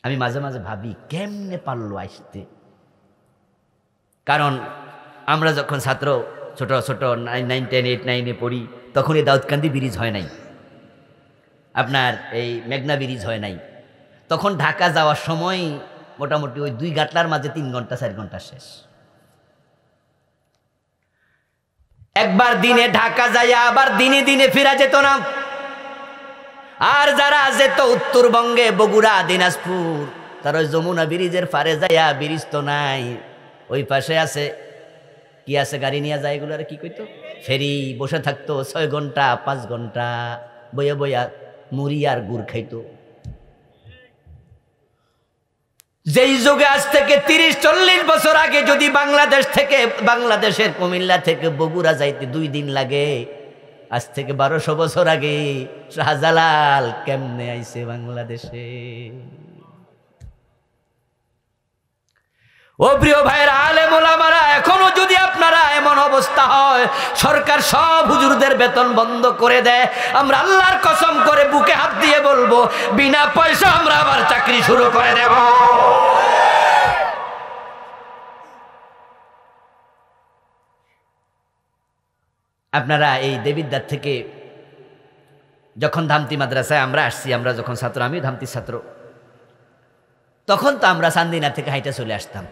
আমি মাঝে মাঝে ভাবি কেমনে পারলো আসতে। কারণ আমরা যখন ছাত্র ছোট ছোট 9, 10, 8, 9-এ পড়ি, তখন এই দাউদকান্দি ব্রিজ হয় নাই, আপনার এই মেঘনা ব্রিজ হয় নাই। তখন ঢাকা যাওয়ার সময় মোটামুটি ওই 2 গাটলার মাঝে 3 ঘন্টা 4 ঘন্টা শেষ। একবার দিনে ঢাকা যাইয়া আবার দিনে দিনে ফিরা যেত না। আর যারা যেত উত্তরবঙ্গে, বগুড়া, দিনাজপুর, তারা ওই যমুনা ব্রিজের পারে যাইয়া, ব্রিজ তো নাই, ওই পাশে আছে কি আছে গাড়ি নিয়ে যায় এগুলো আর কি কইতো ফেরি বসে থাকতো 6 ঘন্টা 5 ঘন্টা বইয়া বইয়া মুড়ি আর গুড় খাইতো। যেই যুগে আজ থেকে 30-40 বছর আগে যদি বাংলাদেশের কুমিল্লা থেকে বগুড়া যাইতে 2 দিন লাগে, আজ থেকে 1200 বছর আগে শাহজালাল কেমনে আইছে বাংলাদেশে। ও প্রিয় ভাইয়েরা, আলেম ওলামারা, এখনো যদি আপনারা এমন অবস্থা হয় সরকার সব হুজুরদের বেতন বন্ধ করে দেয়, আমরা আল্লাহর কসম করে বুকে হাত দিয়ে বলবো বিনা পয়সা আমরা আবার চাকরি শুরু করে দেব। আপনারা এই দেবিদ্বার থেকে যখন ধামতি মাদ্রাসায় আমরা আসছি, আমরা যখন ছাত্র, আমি ধামতির ছাত্র, তখন তো আমরা চান্দিনা থেকে হাইটা চলে আসতাম।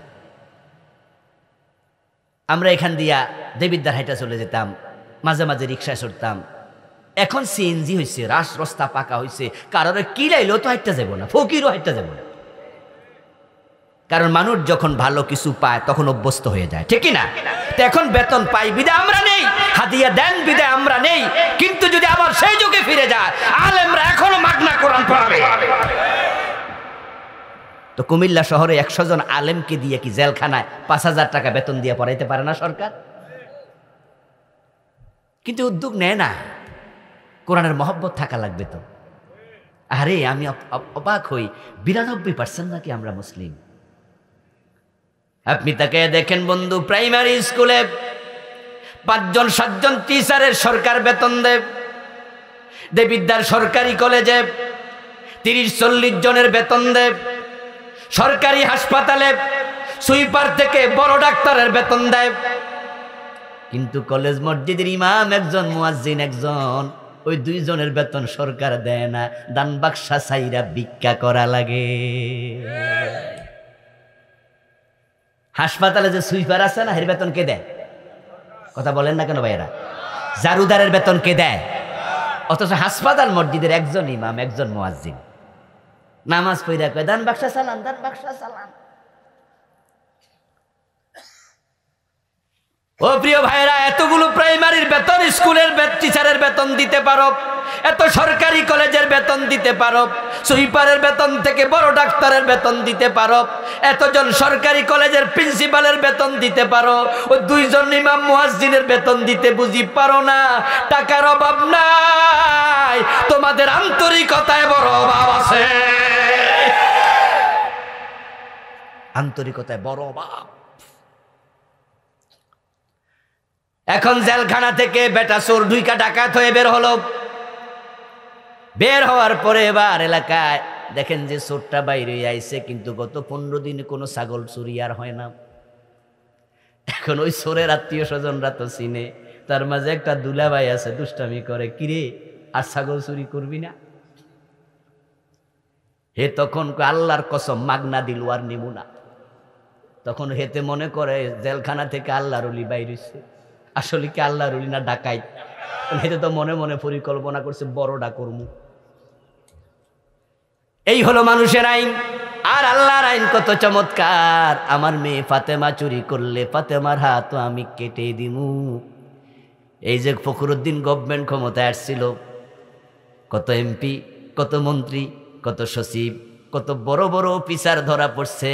আমরা এখান দিয়া দেবিদ্বার হাইটা চলে যেতাম, মাঝে মাঝে রিক্সায় চড়তাম। এখন সিএনজি হয়েছে, রাস্তা পাকা হয়েছে, কারোর কি লাইলেও তো হাইটা যাব না, ফকিরও হাইটা যাব না। কারণ মানুষ যখন ভালো কিছু পায় তখন অভ্যস্ত হয়ে যায়, ঠিক না? তো এখন বেতন পাই বিদায় আমরা নেই, হাদিয়া দেন বিদায় আমরা নেই। কিন্তু যদি আবার সেই যুগে ফিরে যায়, আলেমরা এখনো মাগনা কোরআন পড়াবে। তো কুমিল্লা শহরে 100 জন আলেমকে দিয়ে কি জেলখানায় 5000 টাকা বেতন দিয়ে পড়াইতে পারে না সরকার? কিন্তু উদ্যোগ নেয় না। কোরআনের মহব্বত থাকা লাগবে তো। আরে আমি অবাক হই, 92% নাকি আমরা মুসলিম। আপনি তাকে দেখেন বন্ধু, প্রাইমারি স্কুলে 5-7 জন টিচারের সরকার বেতন দেয়। দেবিদ্বার সরকারি কলেজে 30-40 জনের বেতন দেয়। সরকারি হাসপাতালে সুইপার থেকে বড় ডাক্তারের বেতন দেয়। কিন্তু কলেজ মসজিদের ইমাম একজন, মুয়াজ্জিন একজন, ওই 2 জনের বেতন সরকার দেয় না, দান বাক্সা চাইরা ভিক্ষা করা লাগে। হাসপাতালে যে সুইপার আছে না, এর বেতন কে দেয়? কথা বলেন না কেন ভাইয়েরা? জারুদারের বেতন কে দেয়? অথচ হাসপাতাল মসজিদের একজন ইমাম, একজন মুয়াজ্জিন নামাজ পড়া কয় দান বাক্সা চালান, দান বাক্সা চালান। ও প্রিয় ভাইরা, এতগুলো প্রাইমারির বেতন, স্কুলের টিচারের বেতন দিতে পারো, এত সরকারি কলেজের বেতন দিতে পারো, সুইপারের বেতন থেকে বড় ডাক্তারের বেতন দিতে পারো, এতজন সরকারি কলেজের প্রিন্সিপালের বেতন দিতে পারো, ওই 2 জন ইমাম মুয়াজ্জিনের বেতন দিতে বুঝি পারো না। টাকার অভাব নাই, তোমাদের আন্তরিকতায় বড় অভাব আছে। আন্তরিকতায় বড় অভাব। এখন জেলখানা থেকে বেটা চোর ঢুইকা ডাকাত হয়ে বের হলো। বের হওয়ার পরে এবার এলাকায় দেখেন যে চোরটা বাইরে আইছে, কিন্তু গত 15 দিনে কোনো ছাগল চুরি আর হয় না। এখন ওই চোরের আত্মীয় স্বজনরা তো চিনে, তার মাঝে একটা দুলাভাই আছে, দুষ্টামি করে, কিরে আর ছাগল চুরি করবি না? হে তখন আল্লাহর কসম মাগনা দিল আর নিব না। তখন হেতে মনে করে জেলখানা থেকে আল্লাহর ওলি বাইরেছে। আসলে কি আল্লাহর ওলি না ডাকাইত? হেতে তো মনে মনে পরিকল্পনা করছে বড়টা করমু। এই হলো মানুষের আইন। আর আল্লাহর আইন কত চমৎকার। আমার মেয়ে ফাতেমা চুরি করলে ফাতেমার হাত আমি কেটে দিমু। এই যে ফখরুদ্দিন গভর্নমেন্ট ক্ষমতায় আসছিল, কত এমপি, কত মন্ত্রী, কত সচিব, কত বড় বড় অফিসার ধরা পড়ছে।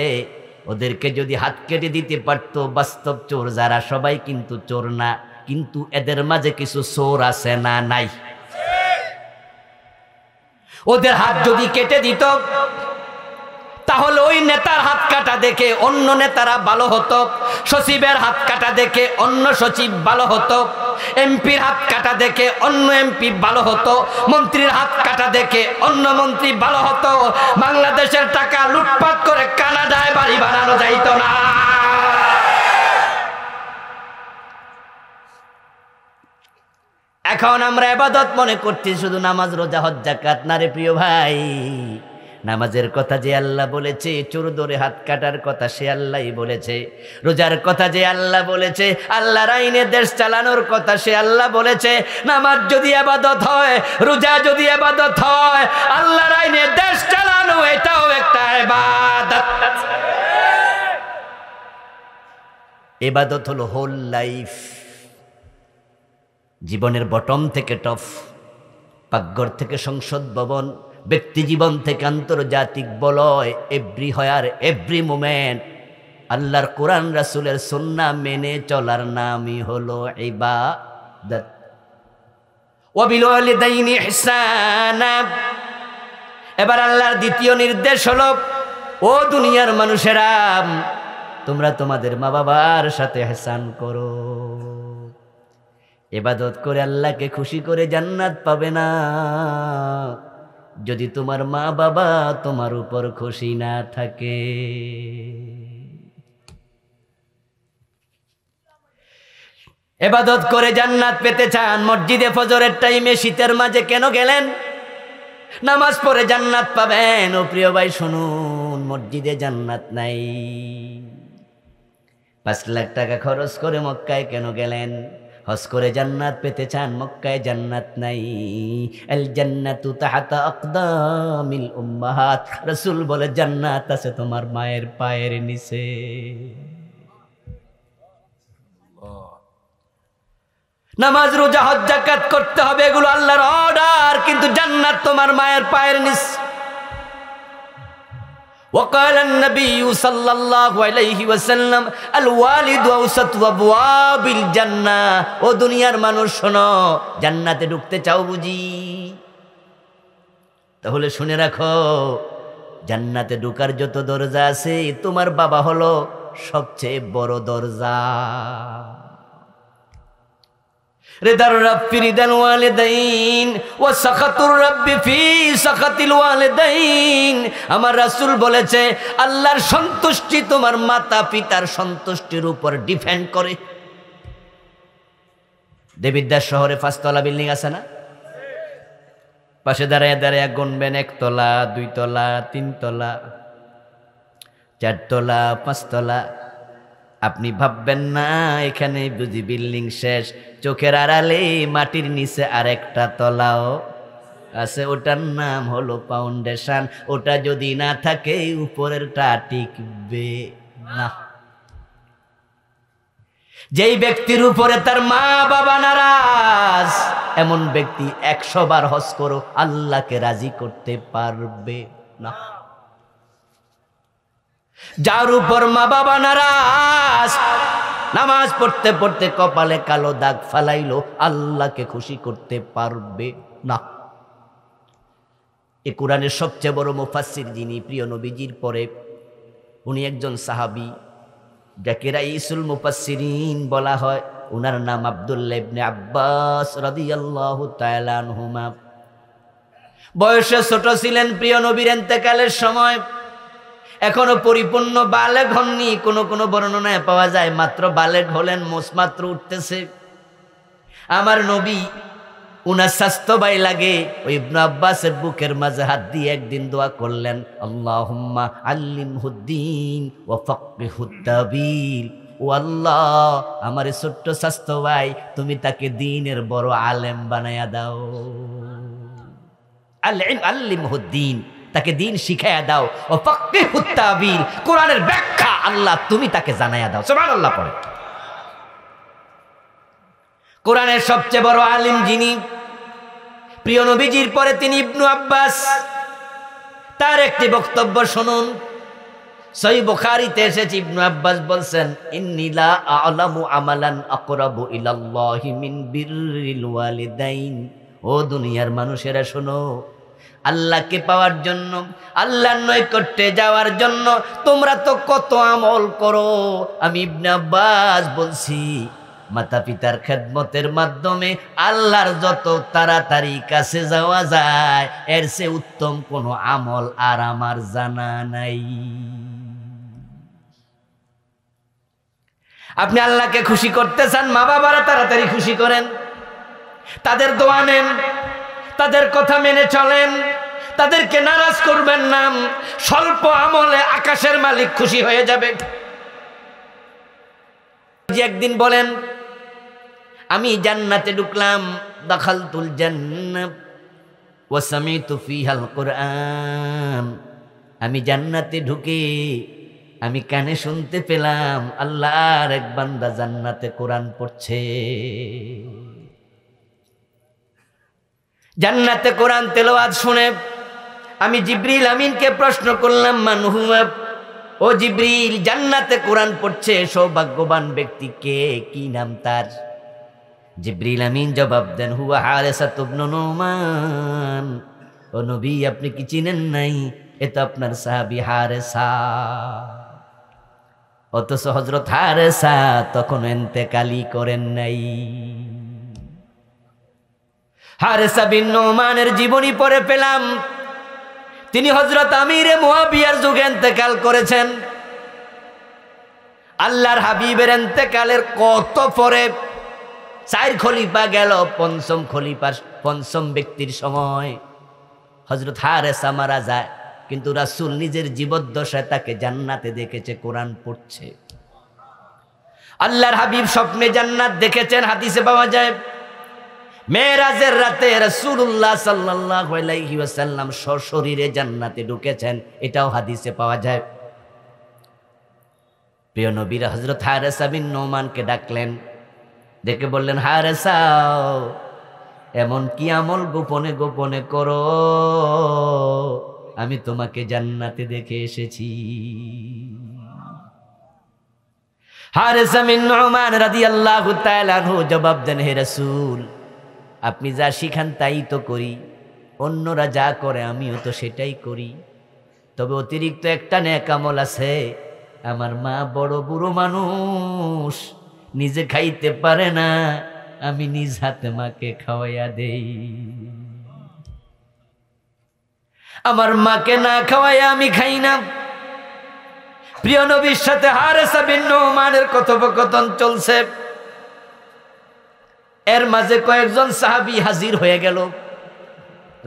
ওদেরকে যদি হাত কেটে দিতে পারতো, বাস্তব চোর যারা সবাই কিন্তু চোর না, কিন্তু এদের মাঝে কিছু চোর আছে না নাই? ওদের হাত যদি কেটে দিত তাহলে ওই নেতার হাত কাটা দেখে অন্য নেতারা ভালো হতো, সচিবের হাত কাটা দেখে অন্য সচিব ভালো হতো, এমপির হাত কাটা দেখে অন্য এমপি ভালো হতো, মন্ত্রীর হাত কাটা দেখে অন্য মন্ত্রী ভালো হতো। বাংলাদেশের টাকা লুটপাট করে কানাডায় বাড়ি বানানো যাইতো না। এখন আমরা ইবাদত মনে করছি শুধু নামাজ, রোজা, হজ, যাকাত না রে প্রিয় ভাই। নামাজের কথা যে আল্লাহ বলেছে, চোর ধরে হাত কাটার কথা সে আল্লাহই বলেছে, রোজার কথা যে আল্লাহ বলেছে, আল্লাহর আইনে দেশ চালানোর কথা সে আল্লাহ বলেছে। নামাজ যদি ইবাদত হয়, রোজা যদি ইবাদত হয়, আল্লাহর আইনে দেশ চালানো এটাও একটা ইবাদত। ইবাদত হলো হোল লাইফ, জীবনের বটম থেকে টপ, পাকঘর থেকে সংসদ ভবন, ব্যক্তি জীবন থেকে আন্তর্জাতিক বলয়, এভরি মোমেন্ট আল্লাহর কোরআন রাসূলের সুন্নাহ মেনে চলার নামই হলো ইবাদত। ওয়া বিল ওয়ালিদাইনি ইহসানা। এবার আল্লাহর দ্বিতীয় নির্দেশ হলো, ও দুনিয়ার মানুষেরা, তোমরা তোমাদের মা বাবার সাথে ইহসান করো। ইবাদত করে আল্লাহকে খুশি করে জান্নাত পাবে না যদি তোমার মা বাবা তোমার উপর খুশি না থাকে। ইবাদত করে জান্নাত পেতে চান, মসজিদে ফজরের টাইমে শীতের মাঝে কেন গেলেন? নামাজ পড়ে জান্নাত পাবেন। ও প্রিয় ভাই শুনুন, মসজিদে জান্নাত নাই। 5 লাখ টাকা খরচ করে মক্কায় কেন গেলেন? হজ করে জান্নাত পেতে চান, মক্কায় জান্নাত নাই। আল জান্নাতু তাহতা আকদামিল উম্মাহাত। রাসূল বলে জান্নাত আছে তোমার মায়ের পায়ের নিচে। নামাজ রোজা হজ যাকাত করতে হবে, এগুলো আল্লাহর অর্ডার, কিন্তু জান্নাত তোমার মায়ের পায়ের নিচে। وقال النبي صلى الله عليه وسلم الوالد اوسط ابواب الجنه। ও দুনিয়ার মানুষ শোনো, জান্নাতে ঢুকতে চাও বুঝি? তাহলে শুনে রাখো, জান্নাতে ঢোকার যত দরজা আছে, তোমার বাবা হলো সবচেয়ে বড় দরজা। রিদার রাব্বি রিদাল ওয়ালিদাইন ওয়া সাখাতুর রাব্বি ফি সাখাতিল ওয়ালিদাইন। আমার রাসূল বলেছে, আল্লাহর সন্তুষ্টি তোমার মাতা পিতার সন্তুষ্টির উপর ডিপেন্ড করে। দেবিদ্বার শহরে 5 তলা বিল্ডিং আছে না? পাশে দাঁড়ায় দাঁড়ায় গুনবেন, 1 তলা, 2 তলা, 3 তলা, 4 তলা, 5 তলা। আপনি ভাববেন না এখানে বুঝি বিল্ডিং শেষ, চোখের আড়ালে মাটির নিচে আরেকটা তলাও আছে, ওটার নাম হলো ফাউন্ডেশন। ওটা যদি না থাকে উপরেরটা টিকবে না। যেই ব্যক্তির উপরে তার মা বাবা নারাজ, এমন ব্যক্তি 100 বার হজ করো আল্লাহকে রাজি করতে পারবে না। যার উপর মা বাবা নারাজ, নামাজ পড়তে পড়তে কপালে কালো দাগ ফালাইলো, আল্লাহকে খুশি করতে পারবে না। এই কোরআনের সবচেয়ে বড় মুফাসসির যিনি, প্রিয় নবীজির পরে উনি একজন সাহাবী, যাকে রাইসুল মুফাসসিরিন বলা হয়। উনার নাম আব্দুল্লাহ ইবনে আব্বাস রাদিয়াল্লাহু তাআলা আনহুমা। বয়সে ছোট ছিলেন প্রিয় নবীর ইন্তেকালের সময়, এখনো পরিপূর্ণ বালেগ হননি। কোন বর্ণনায় পাওয়া যায় মাত্র বালেগ হলেন, মোসমাত্র উঠতেছে। আমার নবী, উনার স্বাস্থ্য বাই লাগে, ওই ইবনে আব্বাসের বুকের মাঝে হাত দিয়ে একদিন দোয়া করলেন, আল্লাহুম্মা আল্লিমহুদ্দিন ওয়া ফাক্কিহুত তাবিল। ও আল্লাহ, আমার ছোট্ট স্বাস্থ্য ভাই, তুমি তাকে দ্বীনের বড় আলেম বানায়া দাও। আল্লিমহুদ্দিন, তাকে দ্বীন শিখায়া দাও। ও ফাক্কিহুত তাবিল, কোরআনের ব্যাখ্যা আল্লাহ তুমি তাকে জানায়া দাও। সুবহানাল্লাহ পড়ে। কোরআনের সবচেয়ে বড় আলিম যিনি, প্রিয় নবীজির পরে তিনি ইবনু আব্বাস। তার একটি বক্তব্য শুনুন, সহিহ বুখারীতে এসেছে। ইবনু আব্বাস বলছেন, ইন্নী লা আ'লামু আমালান আকরাবু ইলাল্লাহি মিন বিররিল ওয়ালিদাইন। ও দুনিয়ার মানুষেরা শোনো, আল্লাহকে পাওয়ার জন্য, আল্লাহর নৈকট্যে যাওয়ার জন্য তোমরা তো কত আমল করো। আমি ইবনে আব্বাস বলছি, মাতা পিতার খেদমতের মাধ্যমে আল্লাহর যত তাড়াতাড়ি কাছে যাওয়া যায়, এর চেয়ে উত্তম কোনো আমল আর আমার জানা নাই। আপনি আল্লাহকে খুশি করতে চান, মা বাবারা তাড়াতাড়ি খুশি করেন, তাদের দোয়া নেন, তাদের কথা মেনে চলেন, তাদেরকে নারাজ করবেন না। স্বল্প আমলে আকাশের মালিক খুশি হয়ে যাবে। একদিন বলেন, আমি জান্নাতে ঢুকলাম, দাখালতুল জান্নাহ ওয়া সামিতু ফিহাল কুরআন। আমি জান্নাতে ঢুকে আমি কানে শুনতে পেলাম আল্লাহর এক বান্দা জান্নাতে কোরআন পড়ছে। জান্নাতে কোরআন তেলাওয়াত শুনে আমি জিবরিল আমিনকে প্রশ্ন করলাম, মান হুয়া? ও জিবরিল, জান্নাতে কোরআন পড়ছে সৌভাগ্যবান ব্যক্তি কে, কি নাম তার? জিবরিল আমিন জবাব দেন, হুয়া হারেসা ইবনে নুমান। ও নবী, আপনি কি চিনেন নাই? এটা আপনার সাহাবী হারেসা। অথচ হযরত হারেসা তখন ইন্তেকালই করেন নাই। হারেসা বিন নুমানের জীবনী পড়ে পেলাম তিনি হযরত আমিরে মুয়াবিয়ার যুগে ইন্তেকাল করেছেন। আল্লাহর হাবিবের ইন্তেকালের কত পরে 4 খলিফা গেল, পঞ্চম ব্যক্তির সময় হযরত হারেসা মারা যায়, কিন্তু রাসূল নিজের জীবদ্দশায় তাকে জান্নাতে দেখেছে, কোরআন পড়ছে। আল্লাহর হাবিব স্বপ্নে জান্নাত দেখেছেন, হাদিসে পাওয়া যায়। মেরাজের রাতে রাসূলুল্লাহ সাল্লাল্লাহু আলাইহি ওয়াসাল্লাম সশরীরে জান্নাতে ঢুকেছেন, এটাও হাদিসে পাওয়া যায়। প্রিয় নবী হযরত হারেসা বিন নুমানকে ডাকলেন, ডেকে বললেন, হারেসা, এমন কি আমল গোপনে গোপনে করো, আমি তোমাকে জান্নাতে দেখে এসেছি। হারেসা বিন নুমান রাদিয়াল্লাহু তাআলা আনহু জবাব দেন, হে রাসূল, আপনি যা শিখান তাই তো করি, অন্যরা যা করে আমিও তো সেটাই করি। তবে অতিরিক্ত একটা নেক আমল আছে, আমার মা বড় বুড়ো মানুষ, নিজে খাইতে পারে না, আমি নিজ হাতে মাকে খাওয়াইয়া দেই। আমার মাকে না খাওয়াইয়া আমি খাই না। প্রিয় নবীর সাথে হারেসা বিন নুমানের কথোপকথন চলছে, এর মাঝে কয়েকজন সাহাবী হাজির হয়ে গেল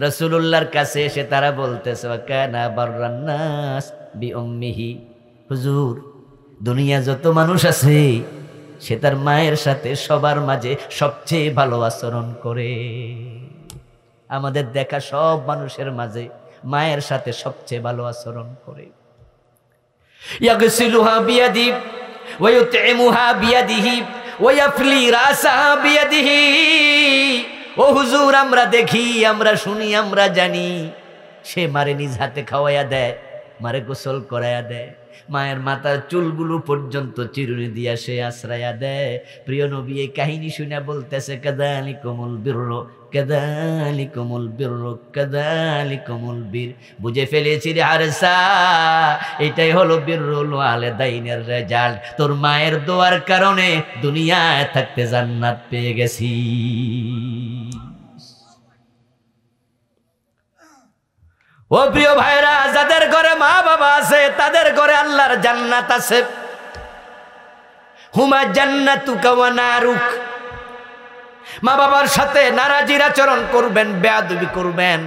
রাসূলুল্লাহর কাছে। এসে তারা বলতেছে, কানা বাররান নাস বিউম্মিহি, হুজুর, দুনিয়া যত মানুষ আছে সে তার মায়ের সাথে সবার মাঝে সবচেয়ে ভালো আচরণ করে। আমাদের দেখা সব মানুষের মাঝে মায়ের সাথে সবচেয়ে ভালো আচরণ করে। ইয়াগসিলুহা বিয়াদি ওয়া ইউতইমুহা বিয়াদিহি ওয়া ইয়াফলি রাসাহা বিয়াদিহি। ও হুজুর, আমরা দেখি, আমরা শুনি, আমরা জানি, সে মারে নিজ হাতে খাওয়াইয়া দেয়, মারে গোসল করাইয়া দেয়, মায়ের মাথার চুলগুলো পর্যন্ত চিরুনি দিয়া সে আশ্রয়া দেয়। প্রিয় নবী এই কাহিনী শুনে বলতেছে, কাযালিকুমুল বিররু কাযালিকুমুল বিররু কাযালিকুমুল বীর। বুঝে ফেলেছি রে হারেসা, এটাই হলো বিররুল ওয়ালিদাইনের রেজাল্ট। তোর মায়ের দোয়ার কারণে দুনিয়ায় থাকতে জান্নাত পেয়ে গেছি। ও প্রিয় ভাইরা, যাদের ঘরে মা বাবা আছে তাদের ঘরে আল্লাহর জান্নাত আছে। হুমা জান্নাতুকা ওয়া নারুক। মা বাবার সাথে নারাজির আচরণ করবেন, বেয়াদবি করবেন,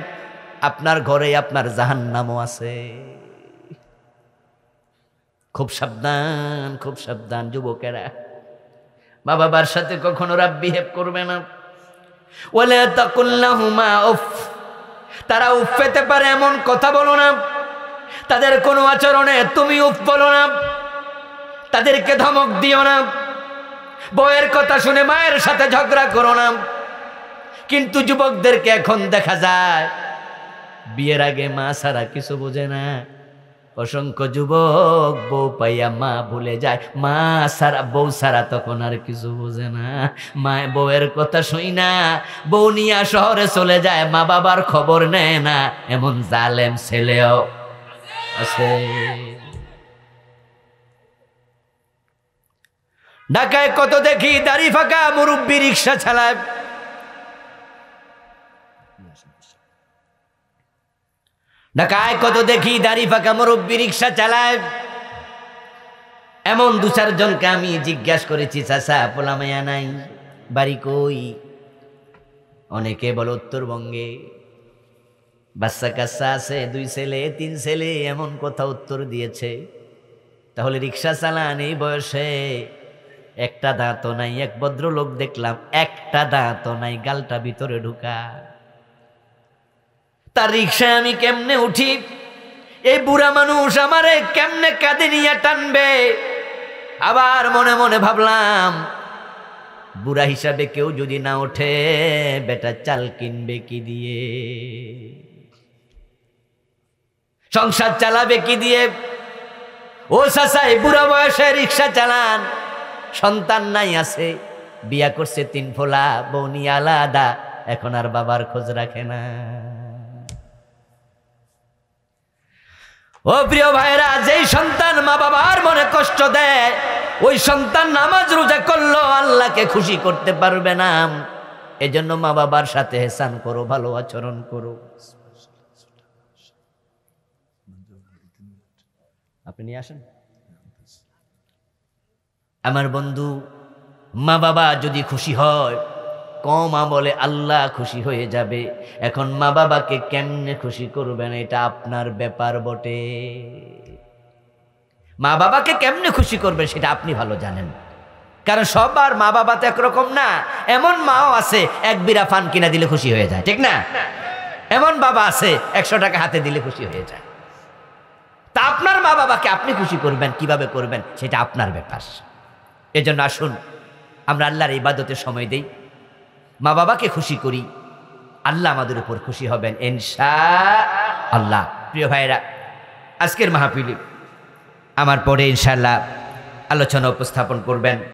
আপনার ঘরে আপনার জাহান্নামও আছে। খুব সাবধান, খুব সাবধান যুবকেরা, মা বাবার সাথে কখনো রাব বিহেভ করবে না। ওয়ালা তাকুল লাহুমা উফ। তারা উফ পেতে পারে এমন কথা বলো না। তাদের কোনো আচরণে তুমি উফ বলো না। তাদেরকে ধমক দিও না। বউয়ের কথা শুনে মায়ের সাথে ঝগড়া করো না। কিন্তু যুবকদেরকে এখন দেখা যায় বিয়ের আগে মা ছাড়া কিছু বোঝে না। অসংখ্য যুবক বউ পাইয়া মা ভুলে যায়, মা ছাড়া, বউ ছাড়া তখন আর কিছু বোঝে না। মা বউয়ের কথা শুই না, বউ নিয়া শহরে চলে যায়, মা বাবার খবর নেয় না। এমন জালেম ছেলেও আছে। ঢাকায় কত দেখি দাড়ি ফাঁকা মুরব্বি রিক্সা চালায়। ঢাকায় কত দেখি দাড়ি ফাঁকা মুরব্বি রিক্সা চালায়। এমন 2-4 জনকে আমি জিজ্ঞাসা করেছি, চাচা পোলা মাইয়া নাই, বাড়ি কই? অনেকে বলো উত্তরবঙ্গে, বাচ্চা কাচ্চা আছে, 2 ছেলে 3 ছেলে, এমন কথা উত্তর দিয়েছে। তাহলে রিক্সা চালান এই বয়সে, একটা দাঁতও নাই। এক ভদ্রলোক দেখলাম একটা দাঁতও নাই, গালটা ভিতরে ঢুকা। তার রিক্সায় আমি কেমনে উঠি? এই বুড়া মানুষ আমারে কেমনে কাঁধে নিয়ে টানবে। আবার মনে মনে ভাবলাম, বুড়া হিসাবে কেউ যদি না ওঠে, বেটা চাল কিনবে কি দিয়ে, সংসার চালাবে কি দিয়ে। ও চাচা, বুড়া বয়সে রিক্সা চালান, সন্তান নাই, আছে, বিয়া করছে 3 ফোলা, বউনি আলাদা, এখন আর বাবার খোঁজ রাখে না। ও প্রিয় ভাইরা, যেই সন্তান মা বাবার মনে কষ্ট দেয়, ওই সন্তান নামাজ রোজা করলো আল্লাহকে খুশি করতে পারবে না। এজন্য মা বাবার সাথে এহসান করো, ভালো আচরণ করো। আপনি নিয়ে আসেন। আমার বন্ধু, মা বাবা যদি খুশি হয়, কম আমলে আল্লাহ খুশি হয়ে যাবে। এখন মা বাবাকে কেমনে খুশি করবেন, এটা আপনার ব্যাপার বটে। মা বাবাকে কেমনে খুশি করবেন সেটা আপনি ভালো জানেন, কারণ সবার মা বাবা তো একরকম না। এমন মাও আছে 1 বিড়া পান কিনা দিলে খুশি হয়ে যায়, ঠিক না? এমন বাবা আছে 100 টাকা হাতে দিলে খুশি হয়ে যায়। তা আপনার মা বাবাকে আপনি খুশি করবেন, কিভাবে করবেন সেটা আপনার ব্যাপার। এজন্য আসুন আমরা আল্লাহর ইবাদতে সময় দেই, মা বাবাকে খুশি করি, আল্লাহ আমাদের উপর খুশি হবেন ইনশাআল্লাহ। প্রিয় ভাইরা, আজকের মাহফিলে আমার পরে ইনশাআল্লাহ আলোচনা উপস্থাপন করবেন